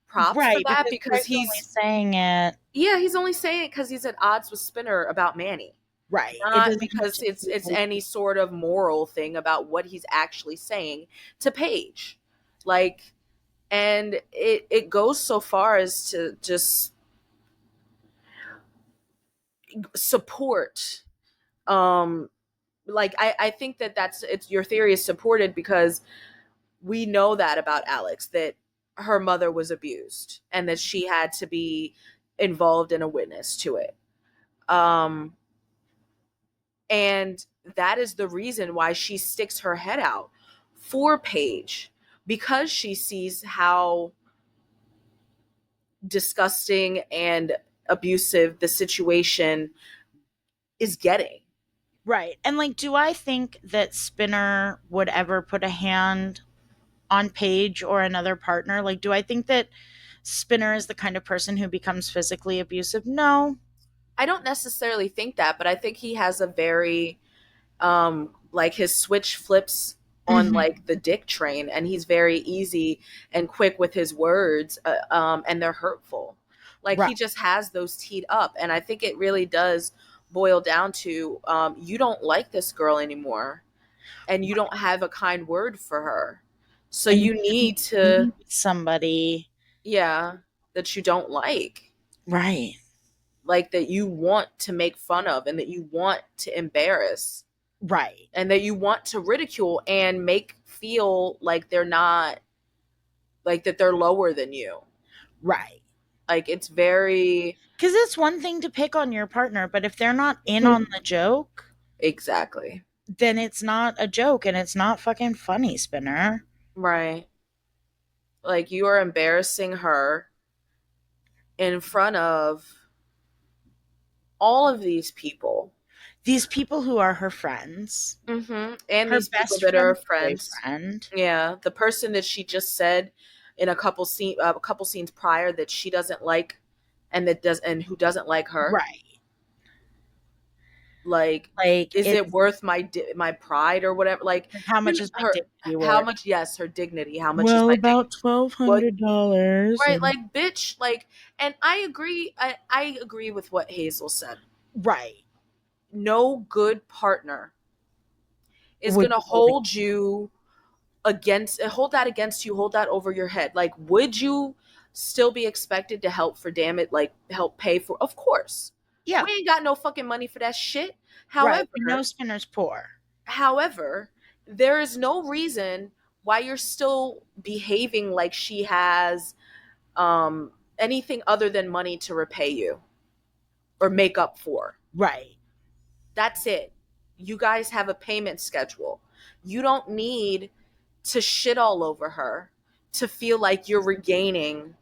props for Right, that because because Craig's only he's, saying it. yeah, he's only saying it because he's at odds with Spinner about Manny, Right. It not doesn't have because to be it's like, any sort of moral thing about what he's actually saying to Paige. Like, and it goes so far as to just support, um like I think that that's, it's, your theory is supported because we know that about Alex, that her mother was abused and that she had to be involved in a witness to it. um And that is the reason why she sticks her head out for Paige, because she sees how disgusting and abusive the situation is getting. right. And like, do I think that Spinner would ever put a hand on Paige or another partner? Like, do I think that Spinner is the kind of person who becomes physically abusive? No. I don't necessarily think that, but I think he has a very like his switch flips on Mhm. like the dick train, and he's very easy and quick with his words, and they're hurtful. Like Right. he just has those teed up, and I think it really does boil down to, you don't like this girl anymore and you don't have a kind word for her, so And you need you to, need somebody. yeah, that you don't Right. like that you want to make fun of and that you want to embarrass Right. and that you want to ridicule and make feel like they're not, like that they're lower than you. Right. Like it's very, Because it's one thing to pick on your partner, but if they're not in on the joke, exactly. then it's not a joke and it's not fucking funny, Spinner. Right. Like you are embarrassing her in front of all of these people. These people who are her friends, And her these people best that are friend's friends. boyfriend. Yeah, the person that she just said in a couple scenes prior that she doesn't like, and that does, and who doesn't like her. Right. Like, Like, is it it's worth my pride or whatever? Like, how you much know, is my her, dignity how worth? much? Yes, her dignity. How much is Well, my about dignity? What? $1,200. Right, And like bitch, like, and I agree. I agree with what Hazel said. right. No good partner is Would gonna be holding. hold you hold that against you, hold that over your head. Like, would you still be expected to help for damage, like help pay for? Of course, Yeah. we ain't got no fucking money for that shit. Right. However, We know Spinner's poor. however, there is no reason why you're still behaving like she has anything other than money to repay you or make up for. Right. That's it. You guys have a payment schedule. You don't need to shit all over her to feel like you're regaining.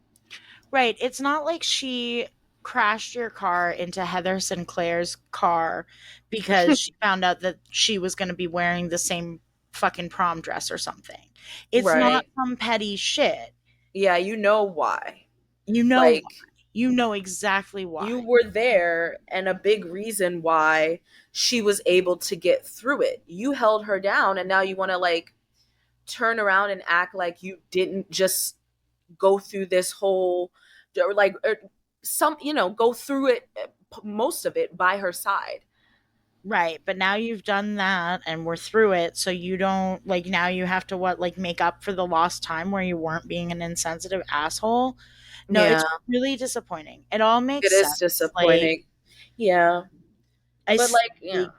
Right. It's not like she crashed your car into Heather Sinclair's car because she found out that she was going to be wearing the same fucking prom dress or something. It's not Right. some petty shit. Yeah, you know why. You know Like, why. You know exactly You why. were there, and a big reason why she was able to get through it. You held her down, and now you want to like turn around and act like you didn't just go through this whole, or like, or some, go through it, most of it by her side. Right, but now you've done that and we're through it, so you don't like now you have to what like make up for the lost time where you weren't being an insensitive asshole. No, Yeah, it's really disappointing. It all it makes is sense. Like disappointing. Yeah, I but like, yeah, like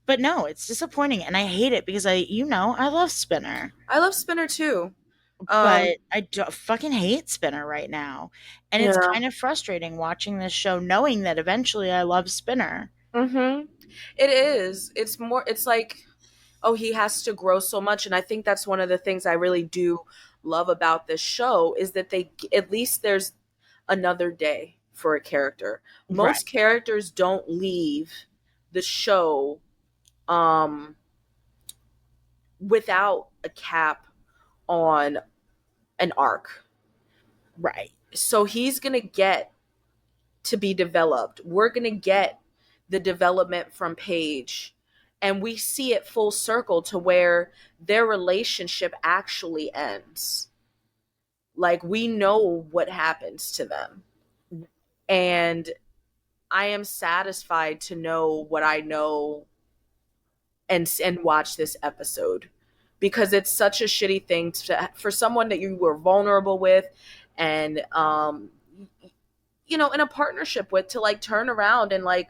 but no, it's disappointing and I hate it because I love Spinner, I love Spinner too. but I fucking hate Spinner right now. And it's Yeah. kind of frustrating watching this show knowing that eventually I love Spinner. Mm-hmm. It is. It's more. It's like, oh, he has to grow so much, and I think that's one of the things I really do love about this show is that they at least there's another day for a character. Right. Most characters don't leave the show um without a cap on an arc. Right. So he's going to get to be developed. We're going to get the development from Paige, and we see it full circle to where their relationship actually ends. Like we know what happens to them. And I am satisfied to know what I know and watch this episode because it's such a shitty thing for someone that you were vulnerable with and in a partnership with to like turn around and like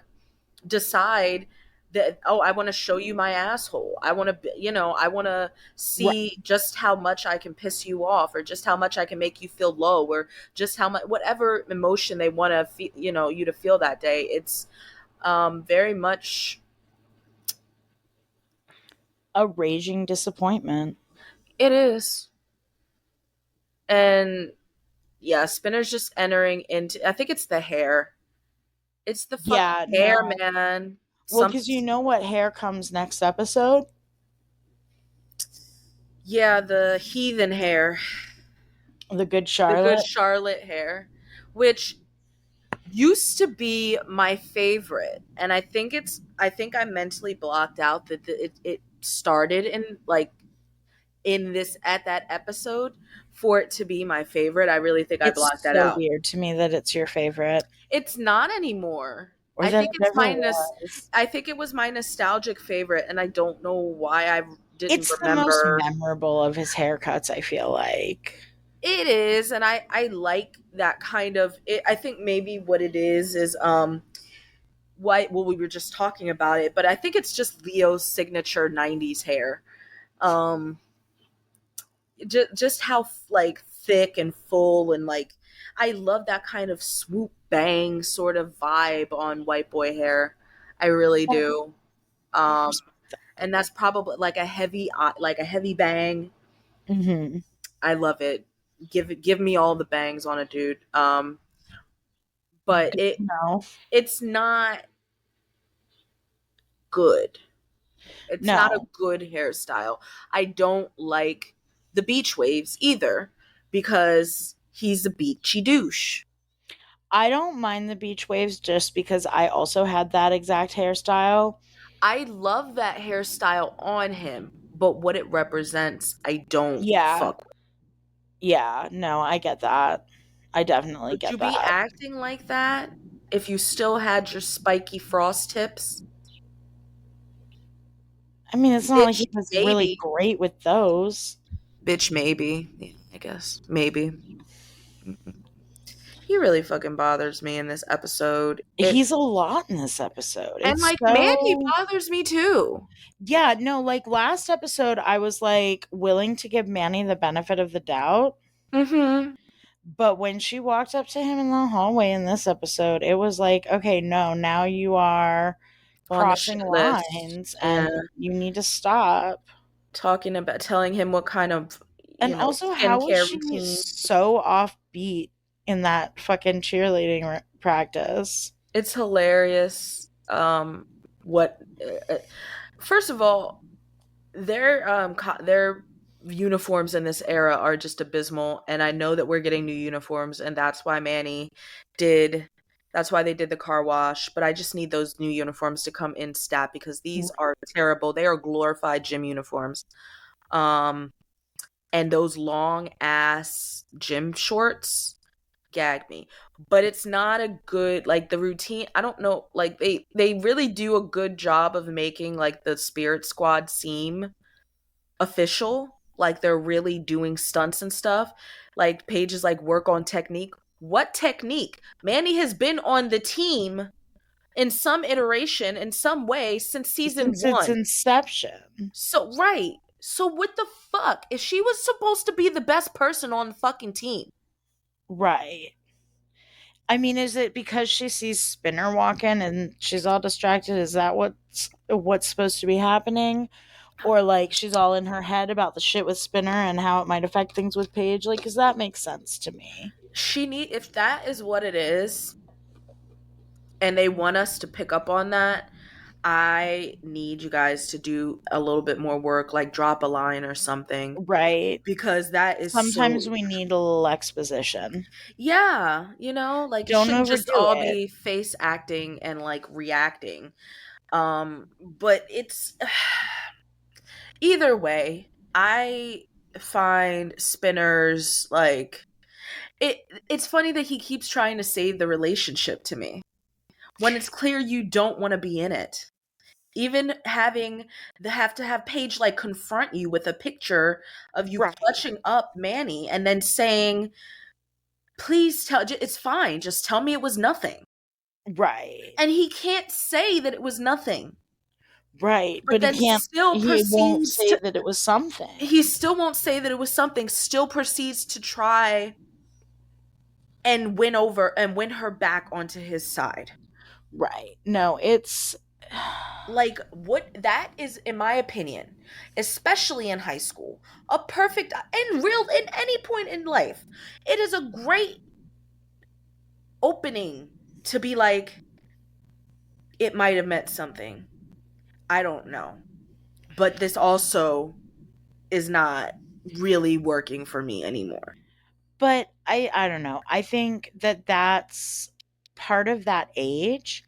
decide that, oh, I want to show you my asshole. I want to, I want to Right. see just how much I can piss you off or just how much I can make you feel low or just how much, whatever emotion they want to feel, you to feel that day. It's very much, A raging disappointment. it is. And yeah, Spinner's just entering into, I think it's the hair. It's the fucking Yeah, hair, no. man. Well, Some, because you know what hair comes next episode? yeah, the heathen hair. The Good The good Charlotte. Charlotte hair, which used to be my favorite, and I think I mentally blocked out that it started in like in this at that episode for it to be my favorite. I really think I It's blocked that so out. weird to me that it's your favorite, It's not anymore. or I that think it it's ever was. I think it was my nostalgic favorite, and I don't know why I didn't It's the most remember. memorable of his haircuts, I feel like. It is, and I like that kind of it. I think maybe what it is why, well, we were just talking about it, but I think it's just Leo's signature 90s hair. um just how like thick and full, and like I love that kind of swoop bang sort of vibe on white boy hair. I really do. um and that's probably like a heavy bang. Mm-hmm. I love it. Give me all the bangs on a dude. But No, it's not good. It's not a no. good hairstyle. I don't like the beach waves either because he's a beachy douche. I don't mind the beach waves just because I also had that exact hairstyle. I love that hairstyle on him, but what it represents, I don't Yeah, fuck with. yeah, no, I get that. I definitely Would you get be that. acting like that if you still had your spiky frost tips? I mean, it's not like Bitch, he was really maybe. great with those. Bitch, maybe. Yeah, I guess. Maybe. He really fucking bothers me in this episode. He's a lot in this episode. And It's like Mandy so bothers me too. yeah, no, like last episode I was like willing to give Manny the benefit of the doubt, Mm-hmm. but when she walked up to him in the hallway in this episode, it was like, okay, no, now you are On the shit crossing list. lines Yeah. and you need to stop. Talking about telling him what kind of, And also, how was skincare she routine. so offbeat in that fucking cheerleading practice? It's hilarious. What? First of all, their uniforms in this era are just abysmal, and I know that we're getting new uniforms, and that's why that's why they did the car wash, but I just need those new uniforms to come in stat because these are terrible. They are glorified gym uniforms. Um and those long ass gym shorts gag me. But it's not a good, like, the routine, I don't know, like they really do a good job of making like the Spirit Squad seem official, like they're really doing stunts and stuff. Like Paige like work on technique. What technique? Manny has been on the team in some iteration in some way since season Since its 1. inception. So right. So what the fuck? If she was supposed to be the best person on the fucking team. Right. I mean, is it because she sees Spinner walking and she's all distracted? Is that what's supposed to be happening? Or like she's all in her head about the shit with Spinner and how it might affect things with Paige? Like, cause that makes sense to me. If that is what it is, and they want us to pick up on that, I need you guys to do a little bit more work, like drop a line or something, Right. because that is so, Sometimes we need a little exposition. yeah, like it Don't shouldn't just overdo all it. be face acting and like reacting. But it's either way, I find Spinner's like it's funny that he keeps trying to save the relationship to me when it's clear you don't want to be in it. Even have to have Paige like confront you with a picture of you Right. clutching up Manny and then saying, please tell, it's fine, just tell me it was nothing. Right. And he can't say that it was nothing, Right. but But then still he won't proceeds say to, that it was something. he still won't say that it was something, still proceeds to try and win her back onto his side. Right. No, it's Like, what that is, in my opinion, especially in high school, a perfect, in any point in life, it is a great opening to be like, it might have meant something, I don't know, but this also is not really working for me anymore. but I don't know. I think that that's part of that age.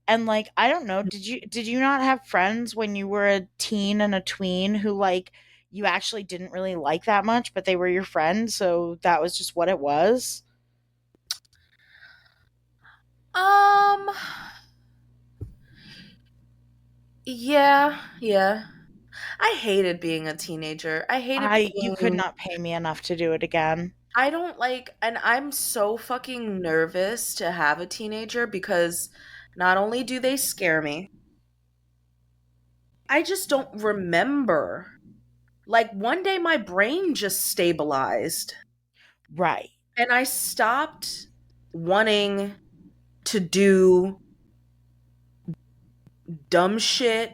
And like I don't know, did you not have friends when you were a teen and a tween who like you actually didn't really like that much, but they were your friends, so that was just what it was? Um, yeah. I hated being a teenager. I hated You could being, not pay me enough to do it again. I don't like, and I'm so fucking nervous to have a teenager because not only do they scare me, I just don't remember. Like one day my brain just stabilized Right. and I stopped wanting to do dumb shit.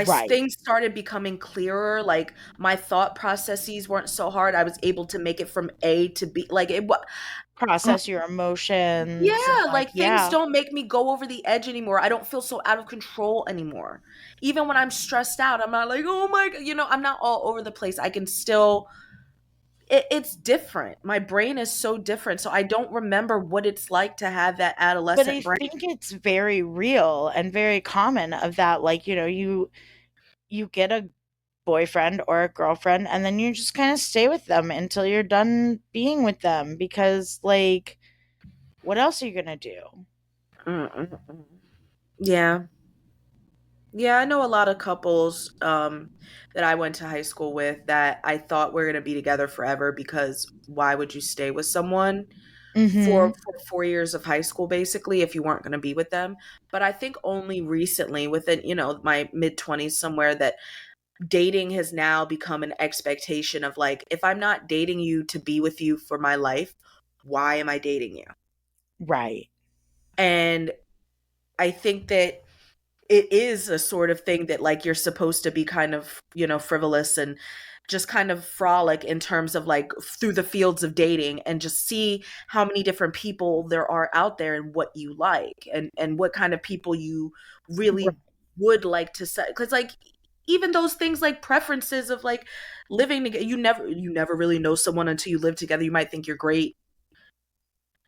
Right. Things started becoming clearer. Like my thought processes weren't so hard. I was able to make it from A to B. Like it was, Process your emotions and yeah, like like things yeah. don't make me go over the edge anymore. I don't feel so out of control anymore. Even when I'm stressed out, I'm not like, oh my God, I'm not all over the place. I can still, it's different. My brain is so different. So I don't remember what it's like to have that But I adolescent brain. think it's very real and very common of that like, you get a boyfriend or a girlfriend and then you just kind of stay with them until you're done being with them because like what else are you going to do? Mm-mm-mm. Yeah. Yeah, I know a lot of couples that I went to high school with that I thought were going to be together forever because why would you stay with someone Mhm. for 4 years of high school basically if you weren't going to be with them? But I think only recently, within, my mid 20s somewhere, that dating has now become an expectation of like, if I'm not dating you to be with you for my life, why am I dating you? Right. And I think that it is a sort of thing that like you're supposed to be kind of, frivolous and just kind of frolic in terms of like through the fields of dating and just see how many different people there are out there and what you like and what kind of people you Right. really would like to say. Because like even those things like preferences of like living together, you never really know someone until you live together. You might think you're great,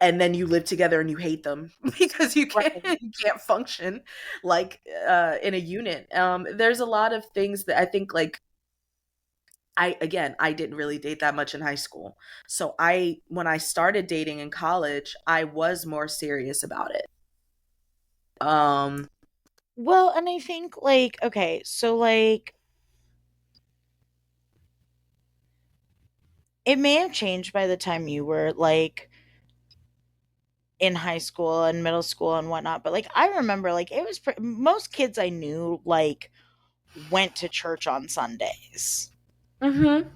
and then you live together and you hate them because Right. you can't function like in a unit. There's a lot of things that I think like I didn't really date that much in high school. So I when I started dating in college, I was more serious about it. Um Well, and I think like okay, so like it may have changed by the time you were like in high school and middle school and whatnot, but like I remember like it was most kids I knew like went to church on Sundays. mhm.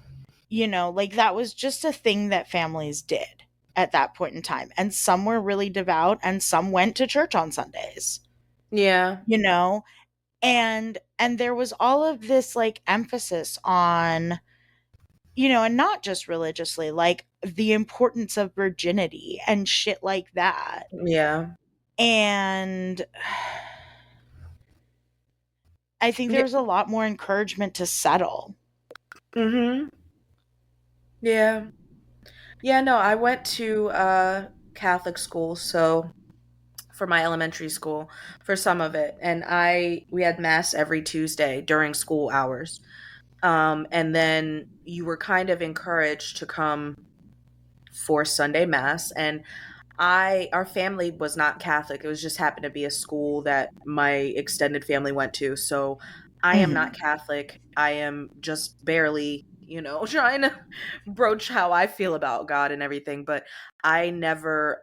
You know, like that was just a thing that families did at that point in time. And some were really devout and some went to church on Sundays, Yeah. you know? And there was all of this like emphasis on, you know, and not just religiously, like the importance of virginity and shit like that. Yeah. And I think there Yeah. was a lot more encouragement to settle. Mhm. Yeah. Yeah, no, I went to Catholic school, so for my elementary school for some of it, and I we had mass every Tuesday during school hours. And then you were kind of encouraged to come for Sunday mass, and our family was not Catholic. It was just happened to be a school that my extended family went to. So I am not Mhm. Catholic. I am just barely, trying to broach how I feel about God and everything, but I never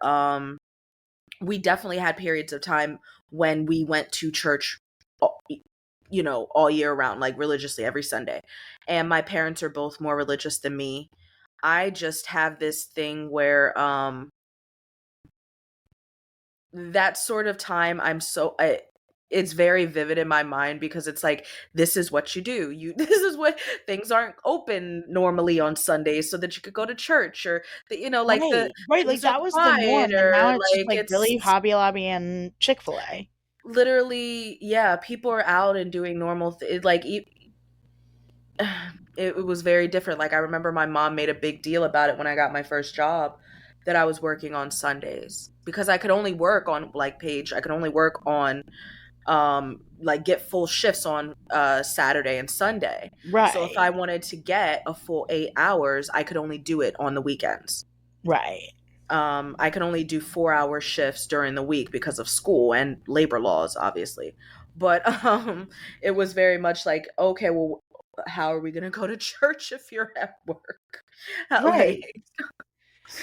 we definitely had periods of time when we went to church all year round, like religiously every Sunday. And my parents are both more religious than me. I just have this thing where that sort of time it's very vivid in my mind because it's like this is what you do. This is what things aren't open normally on Sundays so that you could go to church or like the Right. Right. Like things are that was the quiet norm. And or now it's just like like it's really Hobby Lobby and Chick-fil-A. literally yeah, people are out and doing normal like it was very different. Like I remember my mom made a big deal about it when I got my first job that I was working on Sundays because I could only work on like Paige. I could only work on like get full shifts on Saturday and Sunday. So if Right. I wanted to get a full 8 hours, I could only do it on the weekends. Right. I can only do 4 hour shifts during the week because of school and labor laws, obviously. But it was very much like, okay, well, how are we going to go to church if you're at work? Like, Right.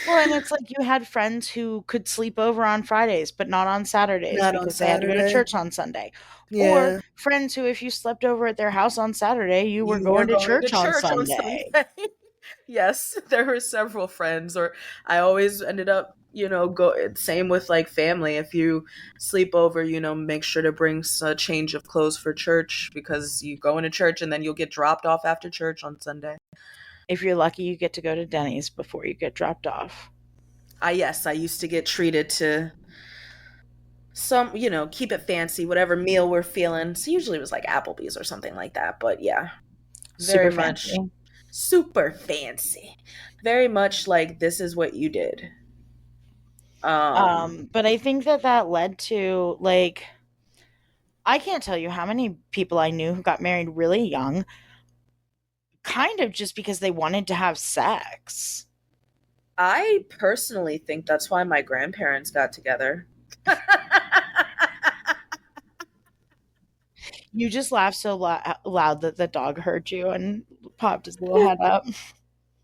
Well, and it's like you had friends who could sleep over on Fridays, but not on Saturdays not on because they had to go to Saturday. church on Sunday. Or Yeah. friends who, if you slept over at their house on Saturday, you were You were going to going to church on church on Sunday. Sunday. Yes, there were several friends, or I always ended up, go same with like family. If you sleep over, make sure to bring a change of clothes for church because you go into church and then you'll get dropped off after church on Sunday. If you're lucky, you get to go to Denny's before you get dropped off. Yes, I used to get treated to some, keep it fancy, whatever meal we're feeling. So usually it was like Applebee's or something like that. But yeah, very Super much fancy. super fancy. Very much like this is what you did. Um, But I think that that led to like I can't tell you how many people I knew who got married really young, kind of just because they wanted to have sex. I personally think that's why my grandparents got together. You just laughed so loud that the dog heard you and popped his little head up.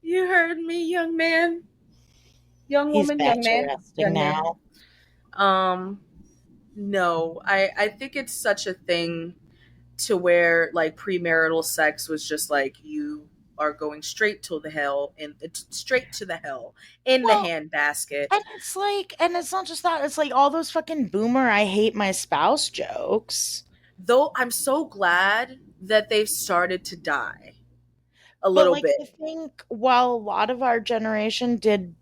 You heard me, young man. Young He's woman, back young to man, resting young man. now. Um, no, I think it's such a thing to where like premarital sex was just like you are going straight to the hell and it's straight to the hell in the Well, handbasket. and it's like, and it's not just that, it's like all those fucking boomer I hate my spouse jokes. Though I'm so glad that they've started to die a But little like bit. I think while a lot of our generation did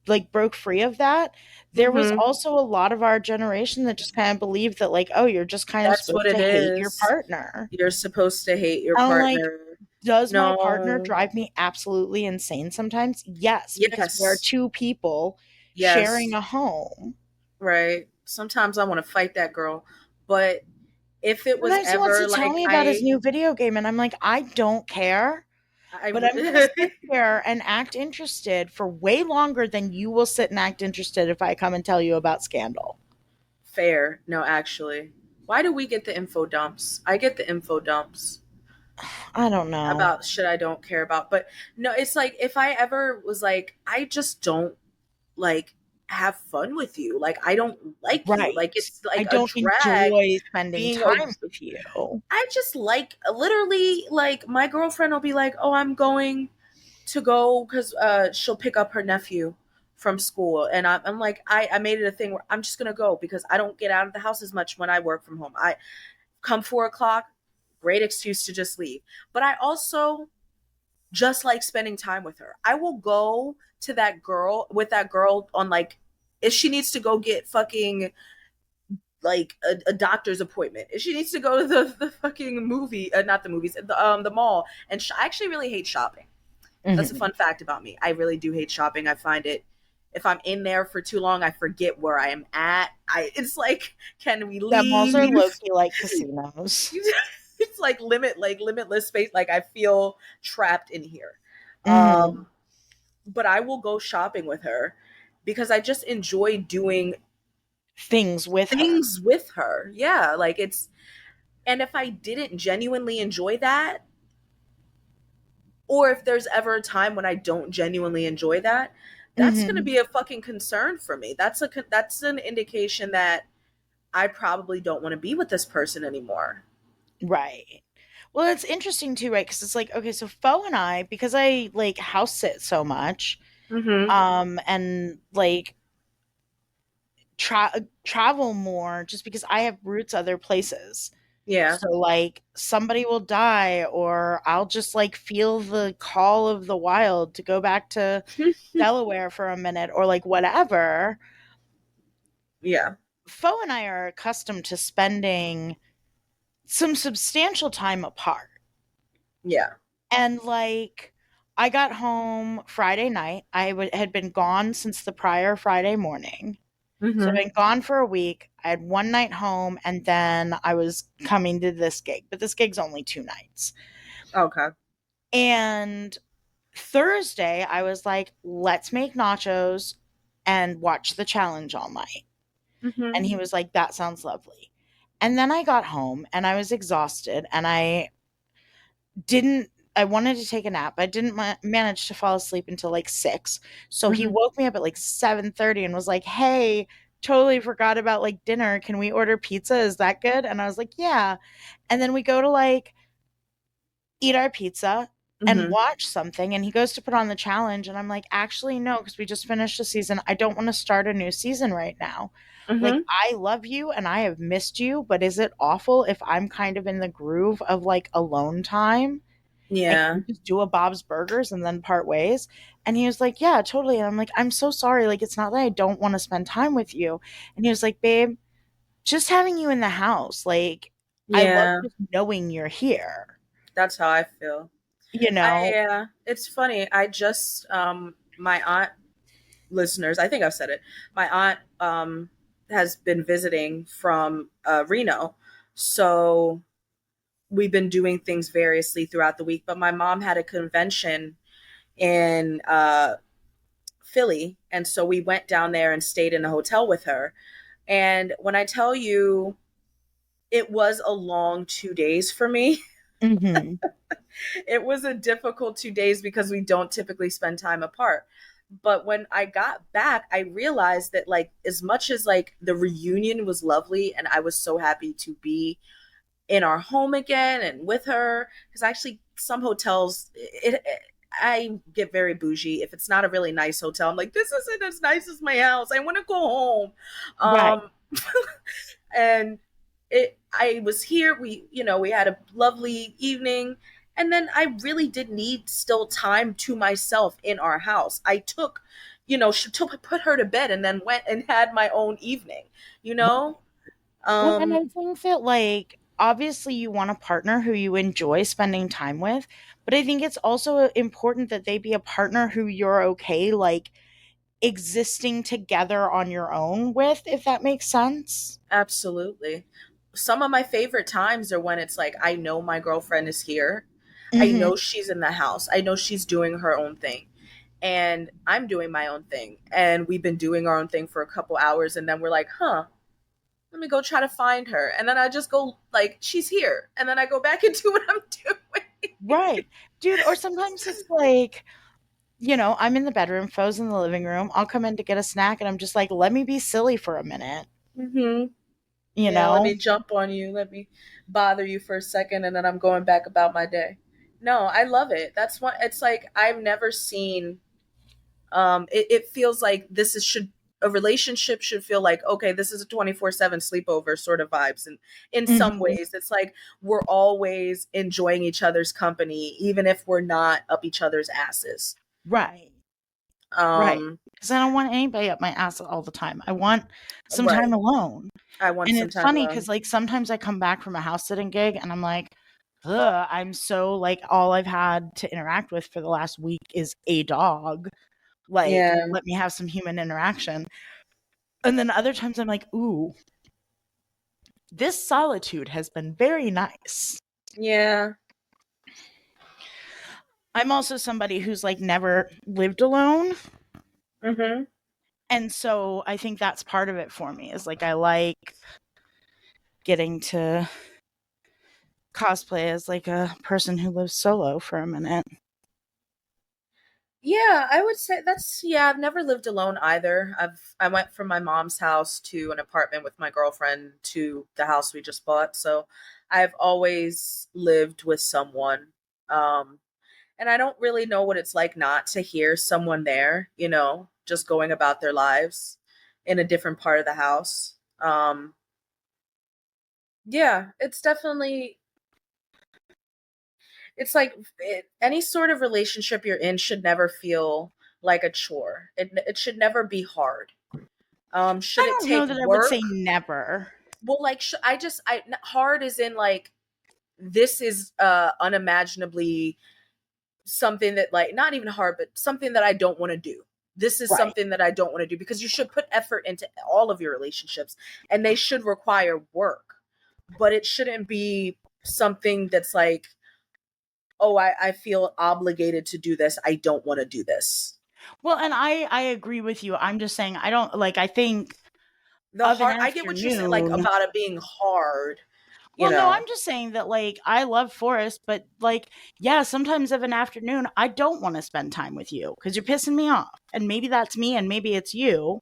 like broke free of that, there was Mm-hmm. also a lot of our generation that just kind of believed that like, oh, you're just kind of That's what supposed it to hate your is. partner. You're supposed to hate your And like, partner. does my partner No. drive me absolutely insane sometimes? Yes, because we are Yes. two people sharing Yes. a home. Right. Sometimes I want to fight that girl. But if it was Sometimes he wants to ever tell like me about his new video game, and I'm like, I don't care, I but I'm going to sit here and act interested for way longer than you will sit and act interested if I come and tell you about Scandal. fair. No, actually. Why do we get the info dumps? I get the info dumps I don't know. about shit I don't care about. But no, it's like if I ever was like, I just don't like have fun with you. Like I don't like you. Right. Like it's I like a don't drag enjoy spending being time with you. I just like literally like my girlfriend will be like, "Oh, I'm going to go because she'll pick up her nephew from school," and I'm like, I made it a thing where I'm just gonna go because I don't get out of the house as much when I work from home. I come 4 o'clock, great excuse to just leave. But I also just like spending time with her. I will go to that girl with that girl on like if she needs to go get fucking like a doctor's appointment. If she needs to go to the fucking movie, not the movies, the mall. And I actually really hate shopping. That's a Mhm. fun fact about me. I really do hate shopping. I find it if I'm in there for too long, I forget where I am at. It's like, can we Yeah, malls are leave? low key like casinos. It's like limitless space. Like I feel trapped in here. Hmm. Um, but I will go shopping with her because I just enjoy doing Things with her. things with her. Yeah, like it's and if I didn't genuinely enjoy that, or if there's ever a time when I don't genuinely enjoy that, that's going to Hmm. be a fucking concern for me. That's an indication that I probably don't want to be with this person anymore. Right. Well, it's interesting too, right? Because it's like, okay, so Fo and I, because I like house sit so much, Mhm. and like travel more, just because I have roots other places. Yeah. So like somebody will die, or I'll just like feel the call of the wild to go back to Delaware for a minute, or like whatever. Yeah. Fo and I are accustomed to spending some substantial time apart. Yeah. And like, I got home Friday night. Had been gone since the prior Friday morning. So I've Mhm. been gone for a week. I had one night home, and then I was coming to this gig, but this gig's only 2 nights. Okay. And Thursday, I was like, let's make nachos and watch the challenge all night. Mhm. And he was like, that sounds lovely. And then I got home and I was exhausted, and didn't I wanted to take a nap. I didn't manage to fall asleep until like 6. So he Mhm. woke me up at like 7:30 and was like, "Hey, totally forgot about like dinner. Can we order pizza? Is that good?" And I was like, "Yeah." And then we go to like eat our pizza and Mhm. watch something, and he goes to put on the challenge, and I'm like, "Actually no, because we just finished a season. I don't want to start a new season right now. Like, Mhm. I love you and I have missed you, but is it awful if I'm kind of in the groove of like alone time? And can Yeah. we just do a Bob's Burgers and then part ways?" And he was like, "Yeah, totally." And I'm like, "I'm so sorry. Like, it's not that I don't want to spend time with you." And he was like, "Babe, just having you in the house, like, I love Yeah. just knowing you're here." That's how I feel. You know? It's funny. I just my aunt listeners, I think I've said it. My aunt has been visiting from Reno. So we've been doing things variously throughout the week, but my mom had a convention in Philly, and so we went down there and stayed in a hotel with her. And when I tell you it was a long 2 days for me, Mhm. it was a difficult 2 days because we don't typically spend time apart. But when I got back, I realized that like as much as like the reunion was lovely and I was so happy to be in our home again and with her, because actually some hotels I get very bougie. If it's not a really nice hotel, I'm like, this isn't as nice as my house. I want to go home. Right. And I was here, we had a lovely evening, and then I really did need still time to myself in our house. I took to put her to bed and then went and had my own evening, you know? Well, and Um, I think that, like, obviously you want a partner who you enjoy spending time with, but I think it's also important that they be a partner who you're okay, like, existing together on your own with, if that makes sense. Absolutely. Some of my favorite times are when it's like, I know my girlfriend is here. I Mm-hmm. know she's in the house. I know she's doing her own thing. And I'm doing my own thing. And we've been doing our own thing for a couple hours. And then we're like, huh, let me go try to find her. And then I just go, like, she's here. And then I go back and do what I'm doing. Right. Dude, or sometimes it's like, I'm in the bedroom, Foe's in the living room. I'll come in to get a snack and I'm just like, let me be silly for a minute, Mm-hmm. you Yeah, let know? me jump on you. Let me bother you for a second. And then I'm going back about my day. No, I love it. That's what it's like. I've never seen it feels like this is should a relationship should feel like, okay, this is a 24/7 sleepover sort of vibes, and in some Mhm. ways it's like we're always enjoying each other's company even if we're not up each other's asses. Right. Right. um Because I don't want anybody up my ass all the time. I want some time right, alone. I want And some it's time funny alone. because, like, sometimes I come back from a house sitting gig and I'm like, ugh, I'm so, like, all I've had to interact with for the last week is a dog. Like, Yeah, let me have some human interaction. And then other times I'm like, ooh, this solitude has been very nice. yeah. I'm also somebody who's, like, never lived alone. Mm-hmm. And so I think that's part of it for me is, like, I like getting to cosplay as, like, a person who lives solo for a minute. Yeah, I would say that's yeah, I've never lived alone either. I went from my mom's house to an apartment with my girlfriend to the house we just bought. So I've always lived with someone. Um and I don't really know what it's like not to hear someone there, just going about their lives in a different part of the house. Yeah, it's definitely it's like any sort of relationship you're in should never feel like a chore. It should never be hard. Should I it don't know take that I would say work? never. Well, like hard is in like this is unimaginably something that like not even hard, but something that I don't want to do. This is Right. something that I don't want to do because you should put effort into all of your relationships and they should require work, but it shouldn't be something that's like, oh, I feel obligated to do this. I don't want to do this. Well, and I agree with you. I'm just saying I don't like I think The of an hard, I get what you're saying, like afternoon. about it being hard, you Well, no, know. I'm just saying that, like, I love Forrest, but, like, yeah, sometimes of an afternoon I don't want to spend time with you because you're pissing me off. And maybe that's me and maybe it's you,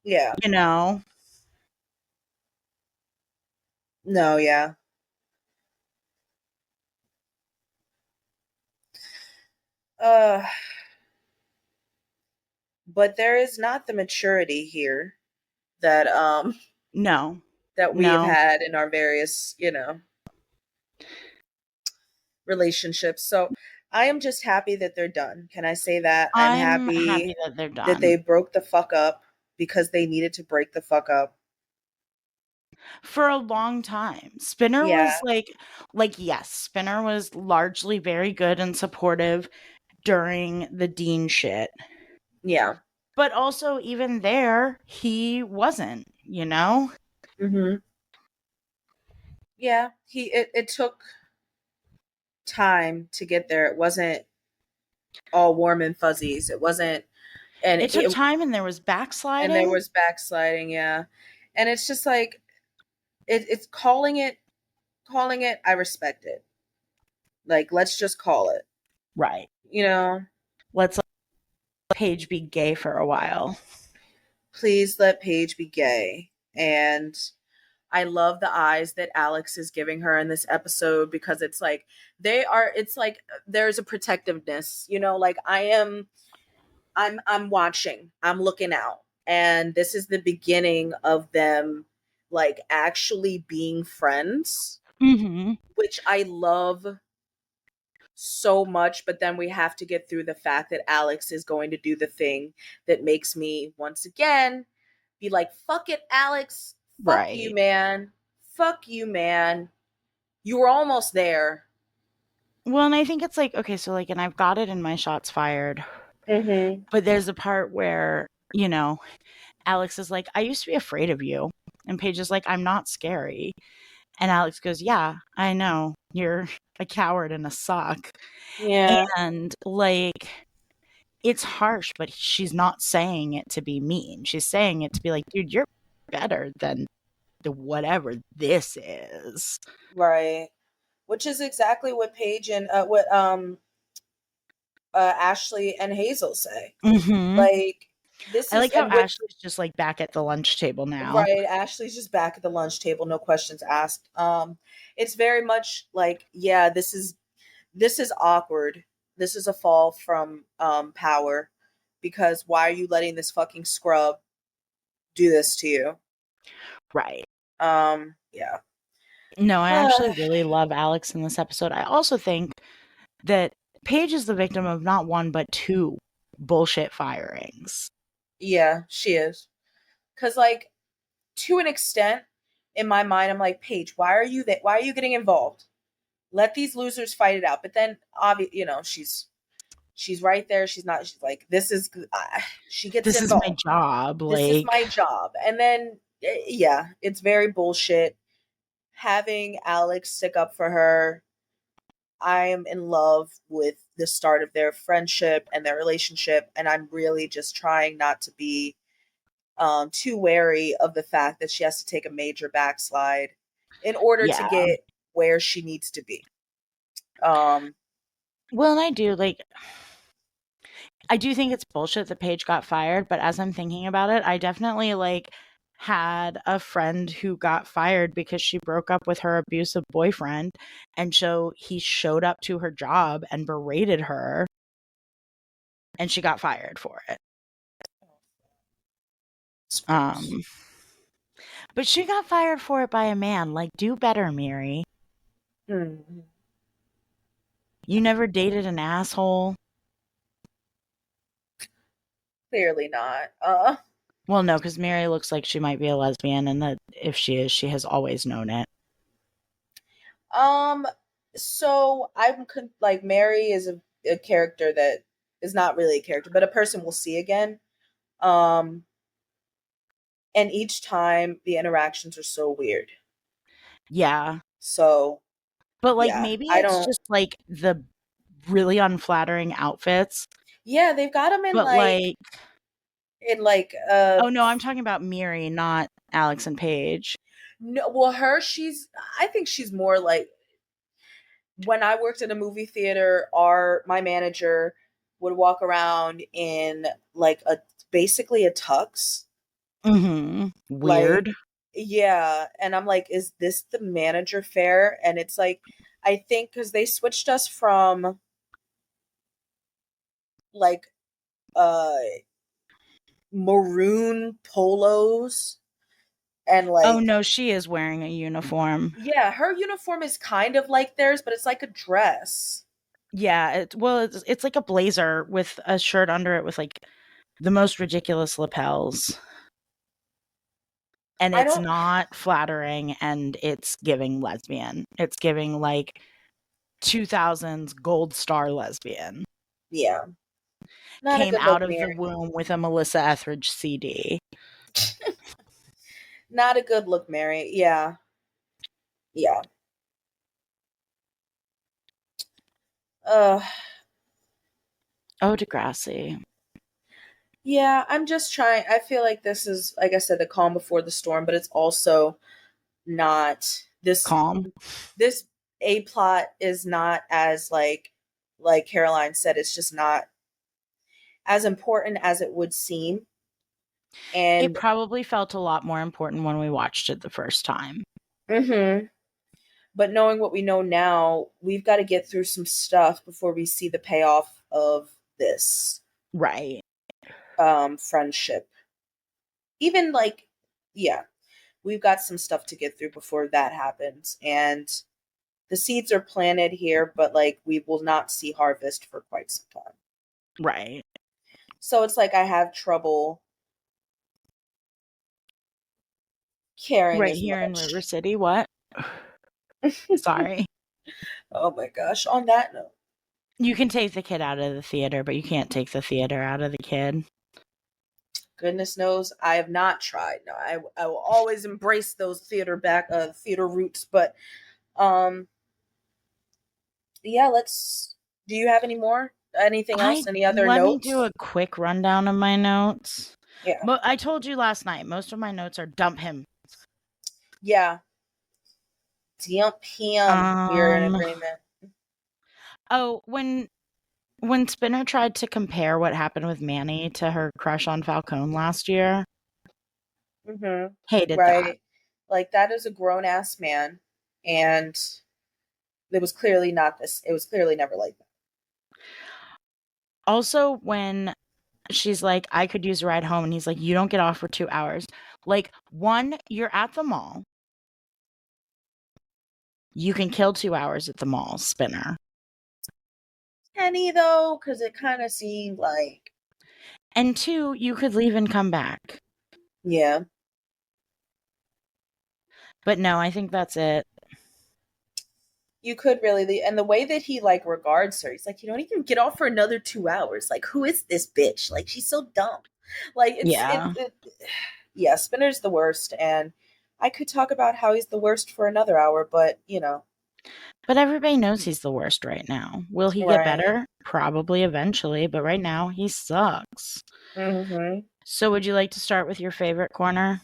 Yeah. you know. No, yeah. Uh, but there is not the maturity here that No. that we have No. had in our various, relationships. So I am just happy that they're done. Can I say that? I'm I'm happy happy that they're that done. they broke the fuck up because they needed to break the fuck up. For a long time. Spinner Yeah. was yes, Spinner was largely very good and supportive during the Dean shit. Yeah. But also even there, he wasn't, you know? Mhm. Yeah, it took time to get there. It wasn't all warm and fuzzies. It wasn't and It took it time and there was and there backsliding. was backsliding, yeah. And it's just like it's calling it, I respect it. Like let's just call it. Right. You know, Let's let Paige be gay for a while. please let Paige be gay. And I love the eyes that Alex is giving her in this episode because it's like there's a protectiveness, like I'm watching, I'm looking out. And this is the beginning of them like actually being friends, Mhm. which I love so much, but then we have to get through the fact that Alex is going to do the thing that makes me once again be like, fuck it, Alex. Fuck you, Right. man. Fuck you, man. You were almost there. Well, and I think it's like, okay, so like, and I've got it in my shots fired, Mm-hmm. but there's a part where, you know, Alex is like, I used to be afraid of you. And Paige is like, I'm not scary. And Alex goes, yeah, I know. You're a coward and a sock. Yeah. And like, it's harsh, but she's not saying it to be mean. She's saying it to be like, dude, you're better than the whatever this is. Right. Which is exactly what Paige and what Ashley and Hazel say. Mm-hmm. Like, this I is, like how and what, Ashley's just like back at the lunch table now. right, Ashley's just back at the lunch table, no questions asked. It's very much like, yeah, this is awkward. This is a fall from power, because why are you letting this fucking scrub do this to you? Right. Yeah. No, I actually really love Alex in this episode. I also think that Paige is the victim of not one, but two bullshit firings. Yeah, she is. Cause like, to an extent, in my mind, I'm like, Paige, why are you that? Why are you getting involved? Let these losers fight it out. But then, obviously, she's right there. She's not. She's like, this is. She gets This is my involved. job. This is Like, my job. And then, yeah, it's very bullshit. Having Alex stick up for her, I am in love with the start of their friendship and their relationship, and I'm really just trying not to be too wary of the fact that she has to take a major backslide in order to yeah. get where she needs to be. Um, Well, and I do like, I do think it's bullshit that Paige got fired, but as I'm thinking about it, I definitely like had a friend who got fired because she broke up with her abusive boyfriend. And so he showed up to her job and berated her, and she got fired for it. Um, but she got fired for it by a man. Like, do better, Miri. hmm. You never dated an asshole. Clearly not. Well, no, because Mary looks like she might be a lesbian, and that if she is, she has always known it. Um, so like, Mary is a character that is not really a character, but a person we'll see again. Um, and each time the interactions are so weird. Yeah. So But like yeah, maybe I it's don't. just like the really unflattering outfits. Yeah, they've got them But like, in like oh no, I'm talking about Miri, not Alex and Paige. no, well, I think she's more like, when I worked in a movie theater, my manager would walk around in like a basically a tux. Mm-hmm. Like, Weird. yeah, and I'm like, is this the manager fare? And it's like, I think because they switched us from like uh maroon polos and Oh like, no, she is wearing a uniform. yeah, her uniform is kind of like theirs, but it's like a dress. Yeah, it's like a blazer with a shirt under it with like the most ridiculous lapels. And I it's don't. not flattering, and it's giving lesbian. It's giving like 2000s gold star lesbian. Yeah, not a Came good look, out of the Mary. womb with a Melissa Etheridge CD. Not a good look, Mary. Yeah, yeah. Uh, Oh, Degrassi. yeah. I'm just trying. I feel like this is, like I said, the calm before the storm, but it's also not this. Calm. This A plot is not as like Caroline said. It's just not as important as it would seem. It And probably felt a lot more important when we watched it the first time. hmm but knowing what we know now, we've got to get through some stuff before we see the payoff of this Right. friendship. Even like, yeah, we've got some stuff to get through before that happens. And the seeds are planted here, but like we will not see harvest for quite some time. Right. So it's like I have trouble caring Right as here in much. River City. What? Sorry. Oh my gosh. On that note, You can take the kid out of the theater, but you can't take the theater out of the kid. goodness knows I have not tried. No, I will always embrace those theater roots, but yeah, let's do you have any more? Anything else? Any other Let me notes? do a quick rundown of my notes. Yeah. But I told you last night, most of my notes are dump him. Yeah. Dump him. We're in agreement. Oh, when Spinner tried to compare what happened with Manny to her crush on Falcone last year, Mm-hmm. hated that. Right. Like that is a grown ass man, and it was clearly not this. It was clearly never like that. Also, when she's like, I could use a ride home, and he's like, you don't get off for 2 hours. Like, one, you're at the mall. You can kill 2 hours at the mall, Spinner. Penny though, because it kind of seemed like, And two, you could leave and come back. yeah. But no, I think that's it. You could really, and the way that he like regards her, he's like, you don't even get off for another 2 hours. Like, who is this bitch? Like, she's so dumb. Like, Yeah. Yeah, Spinner's the worst, and I could talk about how he's the worst for another hour, but you know, But everybody knows he's the worst right now. Will he get right. better? Probably eventually, but right now he sucks. Mm-hmm. So would you like to start with your favorite corner?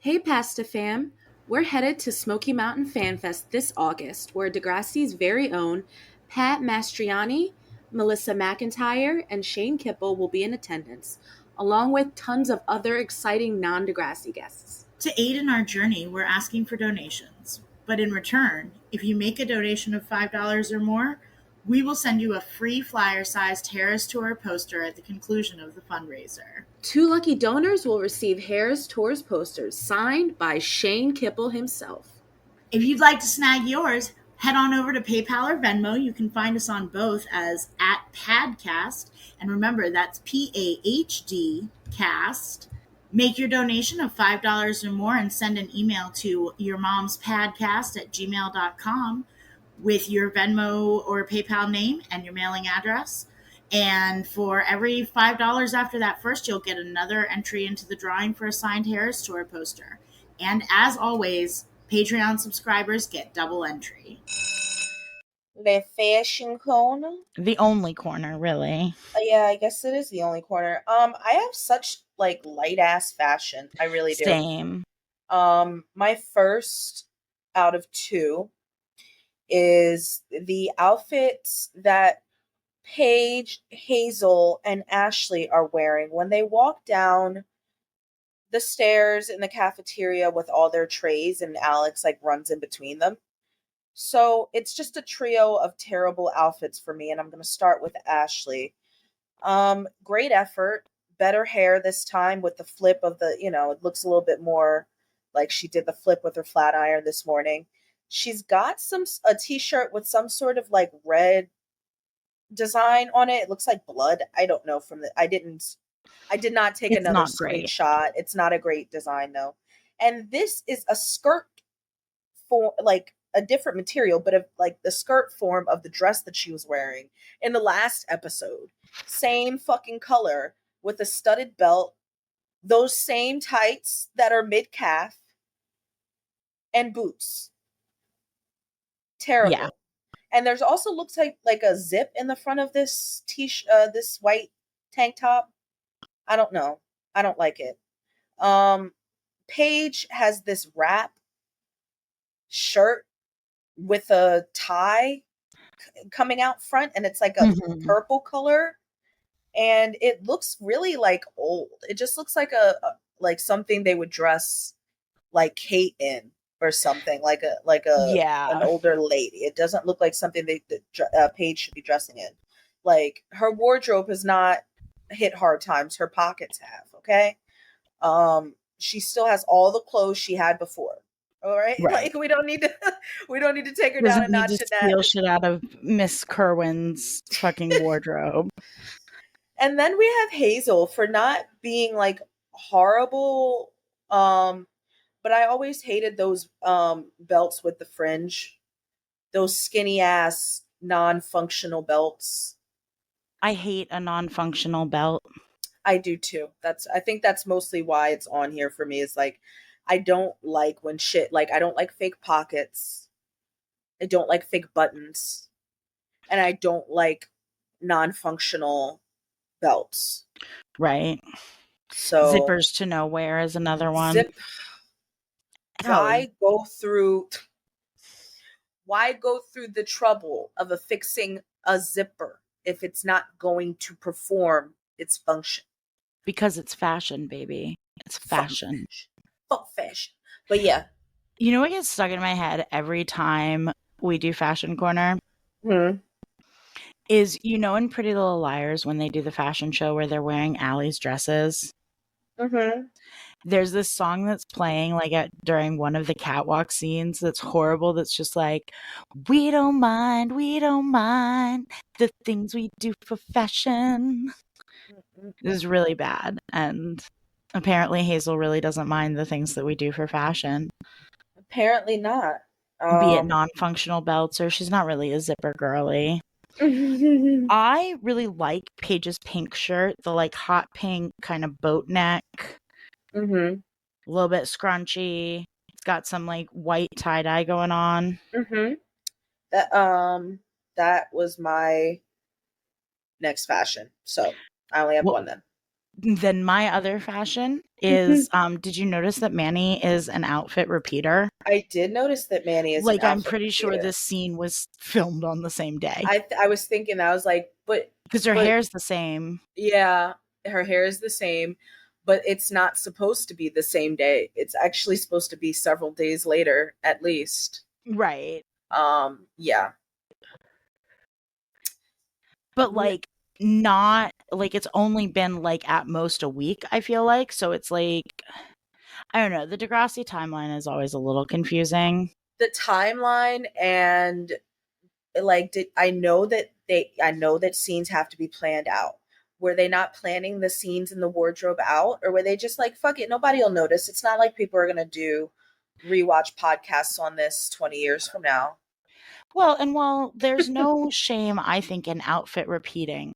Hey Pasta fam! We're headed to Smoky Mountain Fan Fest this August, where Degrassi's very own Pat Mastroianni, Melissa McIntyre, and Shane Kippel will be in attendance, along with tons of other exciting non-Degrassi guests. To aid in our journey, we're asking for donations. But in return, if you make a donation of $5 or more, we will send you a free flyer-sized Hairas Tour poster at the conclusion of the fundraiser. 2 lucky donors will receive Hairas Tour's posters signed by Shane Kippel himself. If you'd like to snag yours, head on over to PayPal or Venmo. You can find us on both as @Padcast. And remember, that's PAHD cast. Make your donation of $5 or more and send an email to yourmomspadcast@gmail.com with your Venmo or PayPal name and your mailing address. And for every $5 after that first, you'll get another entry into the drawing for a signed Hairas Tour poster. And as always, Patreon subscribers get double entry. The fashion corner. The only corner, really. Yeah, I guess it is the only corner. I have such like light ass fashion. I really do. Same. My first out of 2 is the outfits that Paige, Hazel, and Ashley are wearing when they walk down the stairs in the cafeteria with all their trays and Alex like runs in between them. So it's just a trio of terrible outfits for me, and I'm going to start with Ashley. Great effort, better hair this time with the flip of the, it looks a little bit more like she did the flip with her flat iron this morning. She's got a t-shirt with some sort of like red design on it. It looks like blood. I don't know I did not take It's another not great. screenshot. It's not a great design though. And this is a skirt for like a different material, but of like the skirt form of the dress that she was wearing in the last episode. Same fucking color with a studded belt, those same tights that are mid-calf, and boots. Terrible. Yeah. And there's also looks like a zip in the front of this this white tank top. I don't know. I don't like it. Paige has this wrap shirt with a tie coming out front, and it's like a purple color, and it looks really like old. It just looks like a like something they would dress like Kate in or something, like a an older lady. It doesn't look like something that Paige should be dressing in. Like her wardrobe has not hit hard times. Her pockets have. Okay, she still has all the clothes she had before. All right, Right. like we don't need to take her down Doesn't a need notch to in that. steal shit out of Miss Kerwin's fucking wardrobe. And then we have Hazel for not being like horrible. But I always hated those belts with the fringe. Those skinny ass non-functional belts. I hate a non-functional belt. I do too. I think that's mostly why it's on here for me, is like I don't like when shit, like I don't like fake pockets. I don't like fake buttons. And I don't like non-functional belts. Right. So Zippers to nowhere is another one. zip why go through the trouble of affixing a zipper if it's not going to perform its function? Because it's fashion, baby. It's fashion. Fuck fashion. But yeah. You know what gets stuck in my head every time we do Fashion Corner? Is, you know, in Pretty Little Liars, when they do the fashion show where they're wearing Allie's dresses, there's this song that's playing like during one of the catwalk scenes that's horrible, that's just like, we don't mind the things we do for fashion. It is really bad. And apparently Hazel really doesn't mind the things that we do for fashion. Apparently not. Be it non-functional belts, or she's not really a zipper girly. I really like Paige's pink shirt, the like hot pink kind of boat neck. A little bit scrunchy. It's got some like white tie-dye going on. That was my next fashion. So I only have one then. Then my other fashion is did you notice that Manny is an outfit repeater? I did notice that Manny is like, an I'm pretty sure this scene was filmed on the same day. I was thinking that. I was like, because her hair's the same. Yeah, her hair is the same, but it's not supposed to be the same day. It's actually supposed to be several days later, at least. Right. Yeah. But like, not like, it's only been like at most a week, I feel like. So it's like, I don't know. The Degrassi timeline is always a little confusing. The timeline, and like, I know that scenes have to be planned out. Were they not planning the scenes in the wardrobe out, or were they just like, fuck it, nobody will notice? It's not like people are gonna do rewatch podcasts on this 20 years from now. Well, and while there's no shame, I think, in outfit repeating,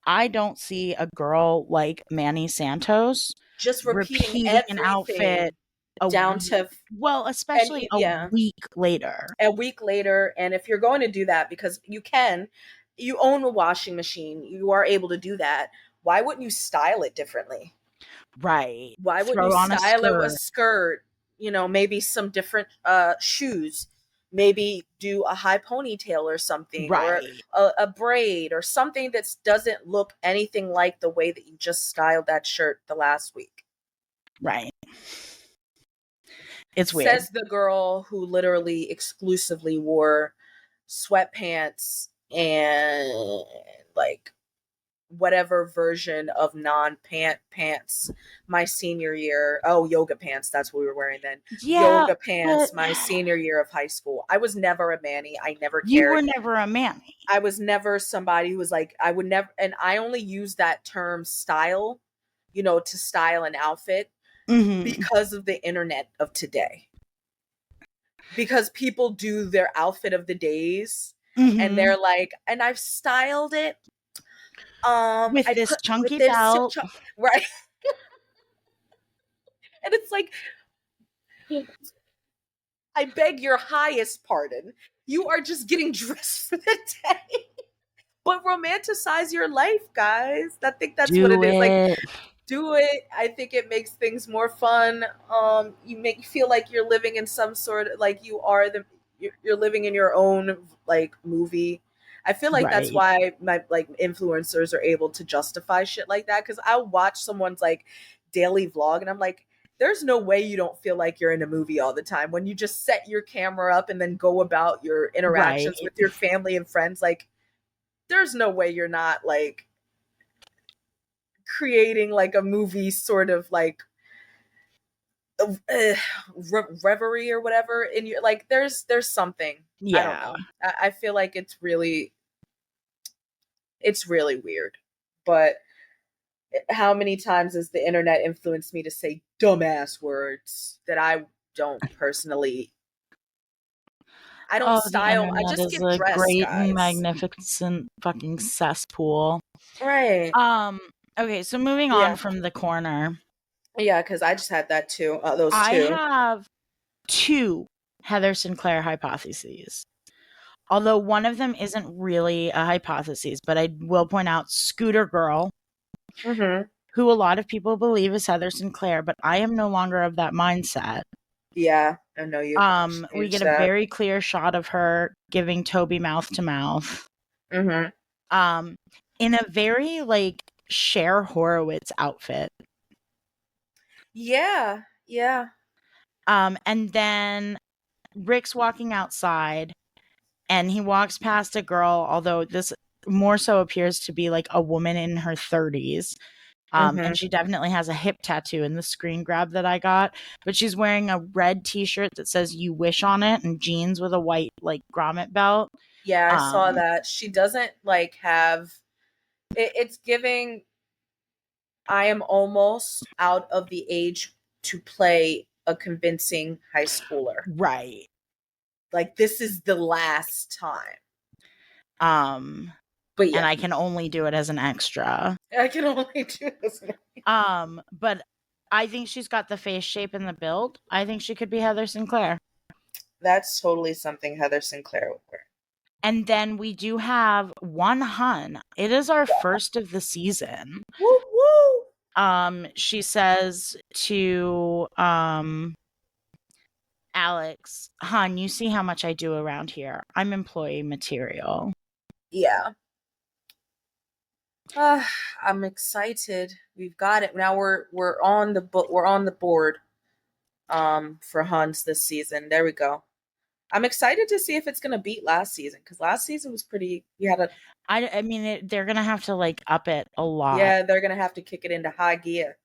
I don't see a girl like Manny Santos just repeating an outfit down to, well, especially a week later. And if you're going to do that, because you own a washing machine, you are able to do that. Why wouldn't you style it differently? Right. Why wouldn't you style it with a skirt? You know, maybe some different shoes. Maybe do a high ponytail or something, right, or a braid or something that doesn't look anything like the way that you just styled that shirt the last week. Right. It's weird. Says the girl who literally exclusively wore sweatpants and like whatever version of non-pant pants my senior year. Oh, yoga pants, that's what we were wearing then. Yoga pants my senior year of high school. I was never a Manny. I never cared. You were never a Manny. I was never somebody who was like, I would never, and I only use that term style, you know, to style an outfit because of the internet of today. Because people do their outfit of the days and they're like, and I've styled it with this chunky belt. Right. And it's like, I beg your highest pardon. You are just getting dressed for the day. But romanticize your life, guys. I think that's what it is. Like, do it. I think it makes things more fun. You make you feel like you're living in some sort of, like, you're living in your own like movie. I feel like that's why my like influencers are able to justify shit like that, because I'll watch someone's like daily vlog and I'm like, there's no way you don't feel like you're in a movie all the time when you just set your camera up and then go about your interactions with your family and friends. Like, there's no way you're not like creating like a movie sort of like reverie or whatever in your, like, there's something. I don't know. I feel like it's really weird. But how many times has the internet influenced me to say dumbass words that I don't personally, I don't Oh, the style, I internet just is get a dressed, great and guys. magnificent fucking cesspool. Right. Okay, so moving Yeah. on from the corner, Yeah, because I just had that too. Those I two. have two Heather Sinclair hypotheses. Although one of them isn't really a hypothesis, but I will point out Scooter Girl, Mm-hmm. who a lot of people believe is Heather Sinclair, but I am no longer of that mindset. Yeah, I know you. We get a very clear shot of her giving Toby mouth to mouth. Mm-hmm. In a very like Cher Horowitz outfit. Yeah, yeah. And then Rick's walking outside and he walks past a girl, although this more so appears to be like a woman in her 30s. And she definitely has a hip tattoo in the screen grab that I got, but she's wearing a red t-shirt that says "You Wish" on it and jeans with a white like grommet belt. Yeah, I saw that. She doesn't like have it's giving, I am almost out of the age to play a convincing high schooler. Right. Like, this is the last time. But yeah, And I can only do it as an extra. I can only do this. But I think she's got the face shape and the build. I think she could be Heather Sinclair. That's totally something Heather Sinclair would wear. And then we do have one hun. It is our first of the season. Woo woo. She says to Alex, "Hun, you see how much I do around here. I'm employee material." Yeah. I'm excited. We've got it. Now we're on the board for Huns this season. There we go. I'm excited to see if it's going to beat last season, because last season was pretty, we had a, I mean, they're going to have to like up it a lot. yeah, they're going to have to kick it into high gear.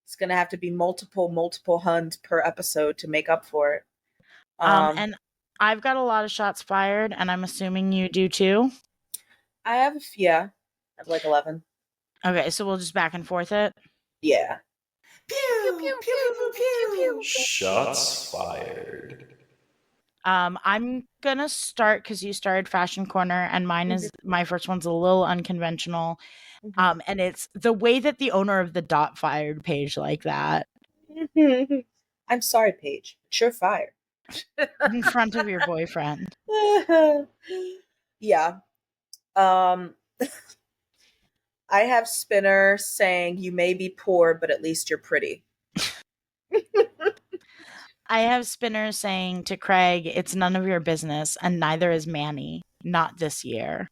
It's going to have to be multiple Huns per episode to make up for it. And I've got a lot of shots fired, and I'm assuming you do too. I have like 11. Okay, so we'll just back and forth it. Yeah. Pew, pew, pew, pew, pew. Shots fired. I'm gonna start because you started Fashion Corner, and mine is my first one's a little unconventional. And it's the way that the owner of the dot fired Paige like that. I'm sorry, Paige, but you're fired. In front of your boyfriend. Yeah. I have Spinner saying, "You may be poor, but at least you're pretty." I have Spinner saying to Craig, "It's none of your business, and neither is Manny. Not this year."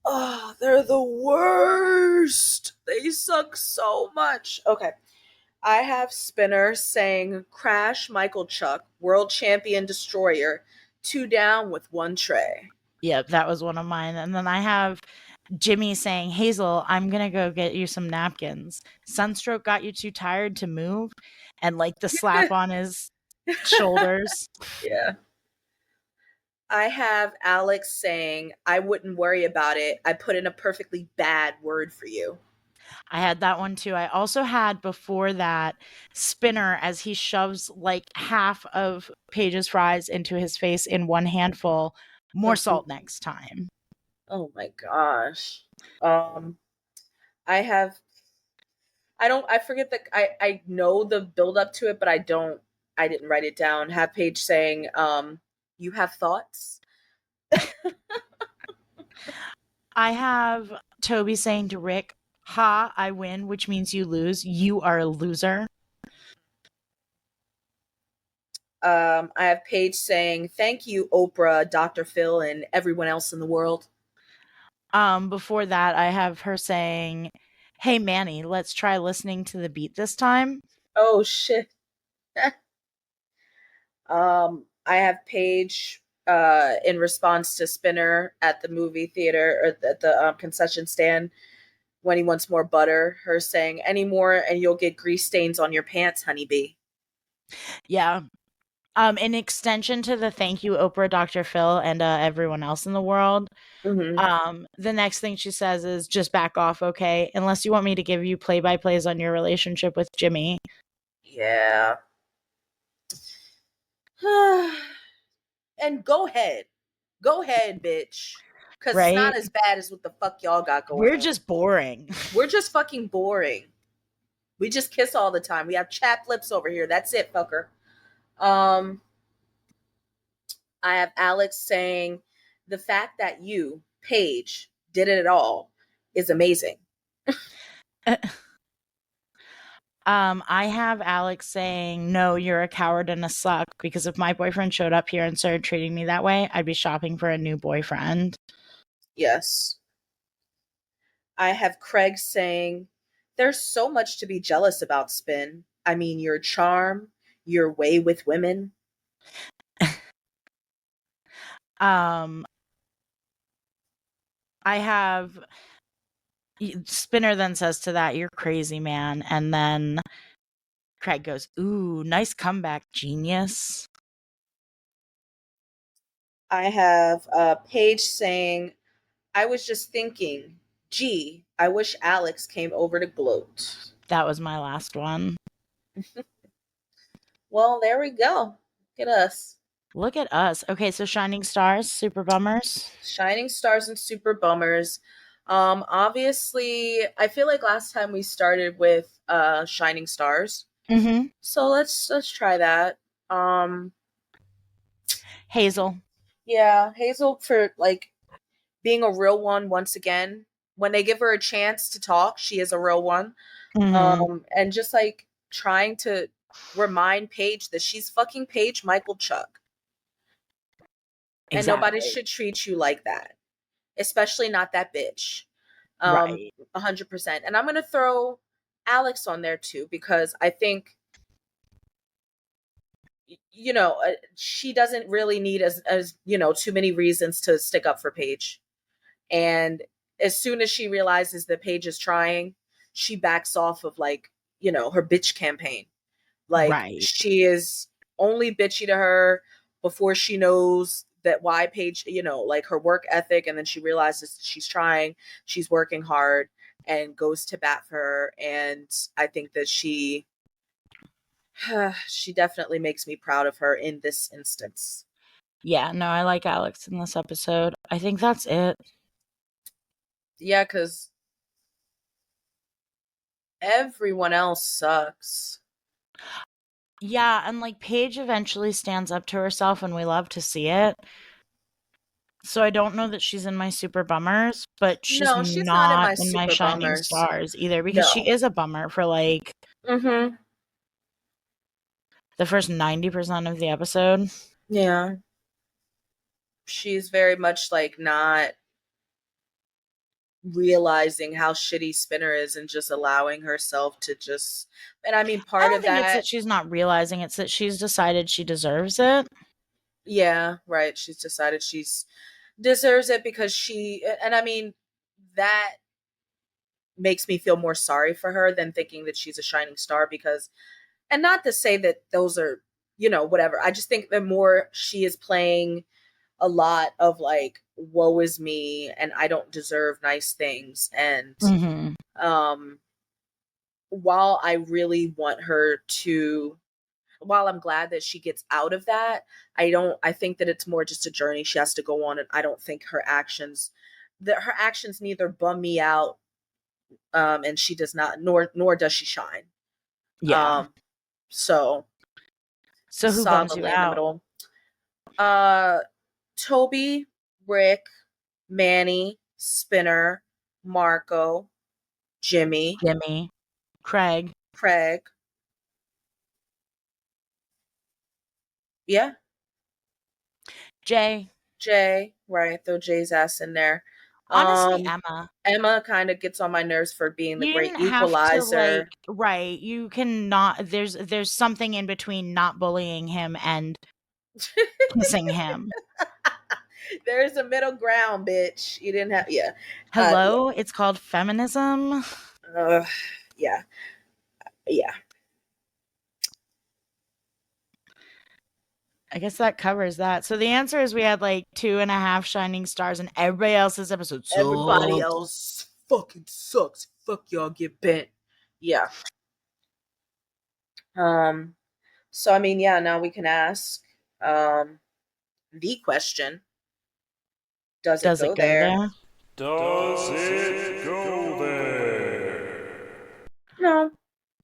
Oh, they're the worst. They suck so much. Okay. I have Spinner saying, "Crash Michael Chuck, world champion destroyer, 2 down with 1 tray." Yep, that was one of mine. And then I have Jimmy saying, "Hazel, I'm going to go get you some napkins. Sunstroke got you too tired to move." And like the slap on his shoulders. Yeah. I have Alex saying, "I wouldn't worry about it. I put in a perfectly bad word for you." I had that one too. I also had before that Spinner as he shoves like half of Paige's fries into his face in one handful. More salt next time. Oh my gosh. I forget that I know the build up to it, but I didn't write it down. Have Paige saying, "You have thoughts?" I have Toby saying to Rick, "Ha, I win," which means you lose. You are a loser. I have Paige saying, "Thank you, Oprah, Dr. Phil, and everyone else in the world." Before that, I have her saying, "Hey, Manny, let's try listening to the beat this time." Oh shit. I have Paige in response to Spinner at the movie theater, or at the concession stand, when he wants more butter. Her saying, any more and you'll get grease stains on your pants, honeybee. Yeah. In extension to the thank you, Oprah, Dr. Phil, and everyone else in the world, the next thing she says is just back off, okay? Unless you want me to give you play-by-plays on your relationship with Jimmy. Yeah. And go ahead, bitch, because it's not Right? as bad as what the fuck y'all got going We're on. just boring. We're just fucking boring. We just kiss all the time. We have chapped lips over here. That's it, fucker. I have Alex saying, the fact that you, Paige, did it at all is amazing. I have Alex saying, no, you're a coward and a suck, because if my boyfriend showed up here and started treating me that way, I'd be shopping for a new boyfriend. Yes. I have Craig saying, there's so much to be jealous about, Spin. I mean, your charm, your way with women. I have Spinner then says to that, you're crazy, man. And then Craig goes, ooh, nice comeback, genius. I have Paige saying, I was just thinking, gee, I wish Alex came over to gloat. That was my last one. Well, there we go. Look at us. Look at us. Okay, so Shining Stars, Super Bummers. Shining stars and super bummers. Obviously, I feel like last time we started with Shining Stars. Mm-hmm. So let's try that. Hazel. Yeah, Hazel for like being a real one once again. When they give her a chance to talk, she is a real one. Mm-hmm. And just like trying to remind Paige that she's fucking Paige Michael Chuck. And nobody should treat you like that. Especially not that bitch. Right. 100%. And I'm going to throw Alex on there too, because I think, you know, she doesn't really need as you know, too many reasons to stick up for Paige. And as soon as she realizes that Paige is trying, she backs off of like, you know, her bitch campaign. Like Right. she is only bitchy to her before she knows that why Paige, you know, like her work ethic, and then she realizes she's trying, she's working hard, and goes to bat for her. And I think that she definitely makes me proud of her in this instance. Yeah, no, I like Alex in this episode. I think that's it. Yeah, because everyone else sucks. Yeah, and like Paige eventually stands up to herself, and we love to see it. So I don't know that she's in my super bummers, but she's No, she's not in my in my super shining bummers. stars either, because she No. is a bummer for like Mm-hmm. the first 90% of the episode. Yeah. She's very much like not realizing how shitty Spinner is and just allowing herself to just, and I mean, I part don't of think it's that, that she's not realizing, it's that she's decided she deserves it. yeah, right. She's decided she's deserves it because she, and I mean, that makes me feel more sorry for her than thinking that she's a shining star, because, and not to say that those are, you know, whatever. I just think the more she is playing a lot of like, woe is me and I don't deserve nice things. And while I really want her to, while I'm glad that she gets out of that, I think that it's more just a journey she has to go on. And I don't think her actions neither bum me out, and she does not, nor does she shine. Yeah. So who bums you solidly in the out? middle. Toby, Rick, Manny, Spinner, Marco, Jimmy, Craig. Yeah. Jay, right. Throw Jay's ass in there. honestly, Emma kind of gets on my nerves for being the you great didn't have to, equalizer. like, right, you cannot, there's something in between not bullying him and kissing him. There's a middle ground, bitch. You didn't have, yeah. Hello, it's called feminism. Yeah. Yeah. I guess that covers that. So the answer is we had like 2.5 shining stars, and everybody else's episode sucked. Everybody else fucking sucks. Fuck y'all, get bent. Yeah. So I mean, yeah, now we can ask the question. Does it go there? Does it go there? No.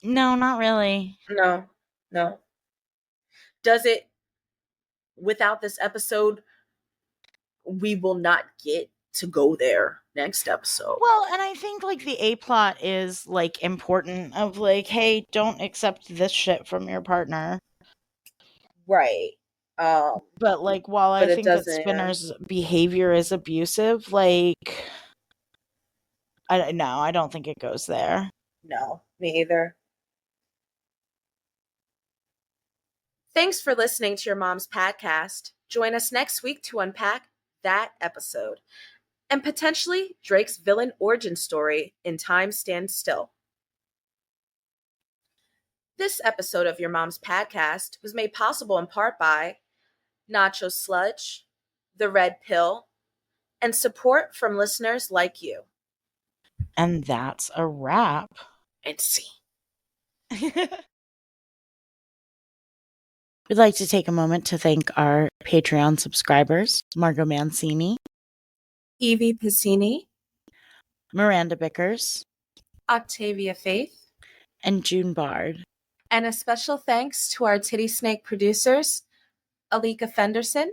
No, not really. No. No. Does it, without this episode, we will not get to go there next episode. Well, and I think like the A plot is like important of like, hey, don't accept this shit from your partner. Right. But like, while I But it think that doesn't, yeah. Spinner's behavior is abusive, like, I don't think it goes there. No, me either. Thanks for listening to your mom's podcast. Join us next week to unpack that episode and potentially Drake's villain origin story in Time Stands Still. This episode of Your Mom's Podcast was made possible in part by Nacho Sludge, The Red Pill, and support from listeners like you. And that's a wrap. And see. We'd like to take a moment to thank our Patreon subscribers, Margot Mancini, Evie Piscini, Miranda Bickers, Octavia Faith, and June Bard. and a special thanks to our Titty Snake producers, Alyka Fenderson.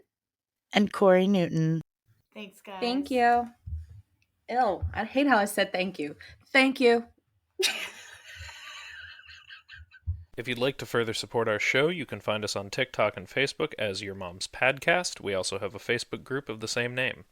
And Corey Newton. Thanks, guys. Thank you. Ew, I hate how I said thank you. Thank you. If you'd like to further support our show, you can find us on TikTok and Facebook as Your Mom's Padcast. We also have a Facebook group of the same name.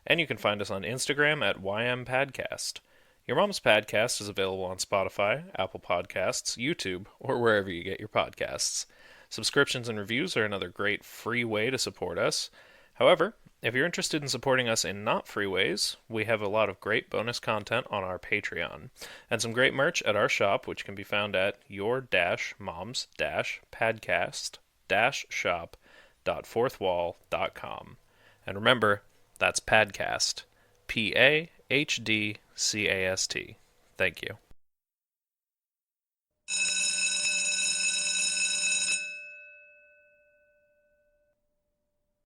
And you can find us on Instagram at YMPadcast. Your Mom's Padcast is available on Spotify, Apple Podcasts, YouTube, or wherever you get your podcasts. Subscriptions and reviews are another great free way to support us. However, if you're interested in supporting us in not free ways, we have a lot of great bonus content on our Patreon, and some great merch at our shop, which can be found at your-moms-padcast-shop.fourthwall.com. And remember, that's Padcast. P-A-H-D-C-A-S-T. Thank you.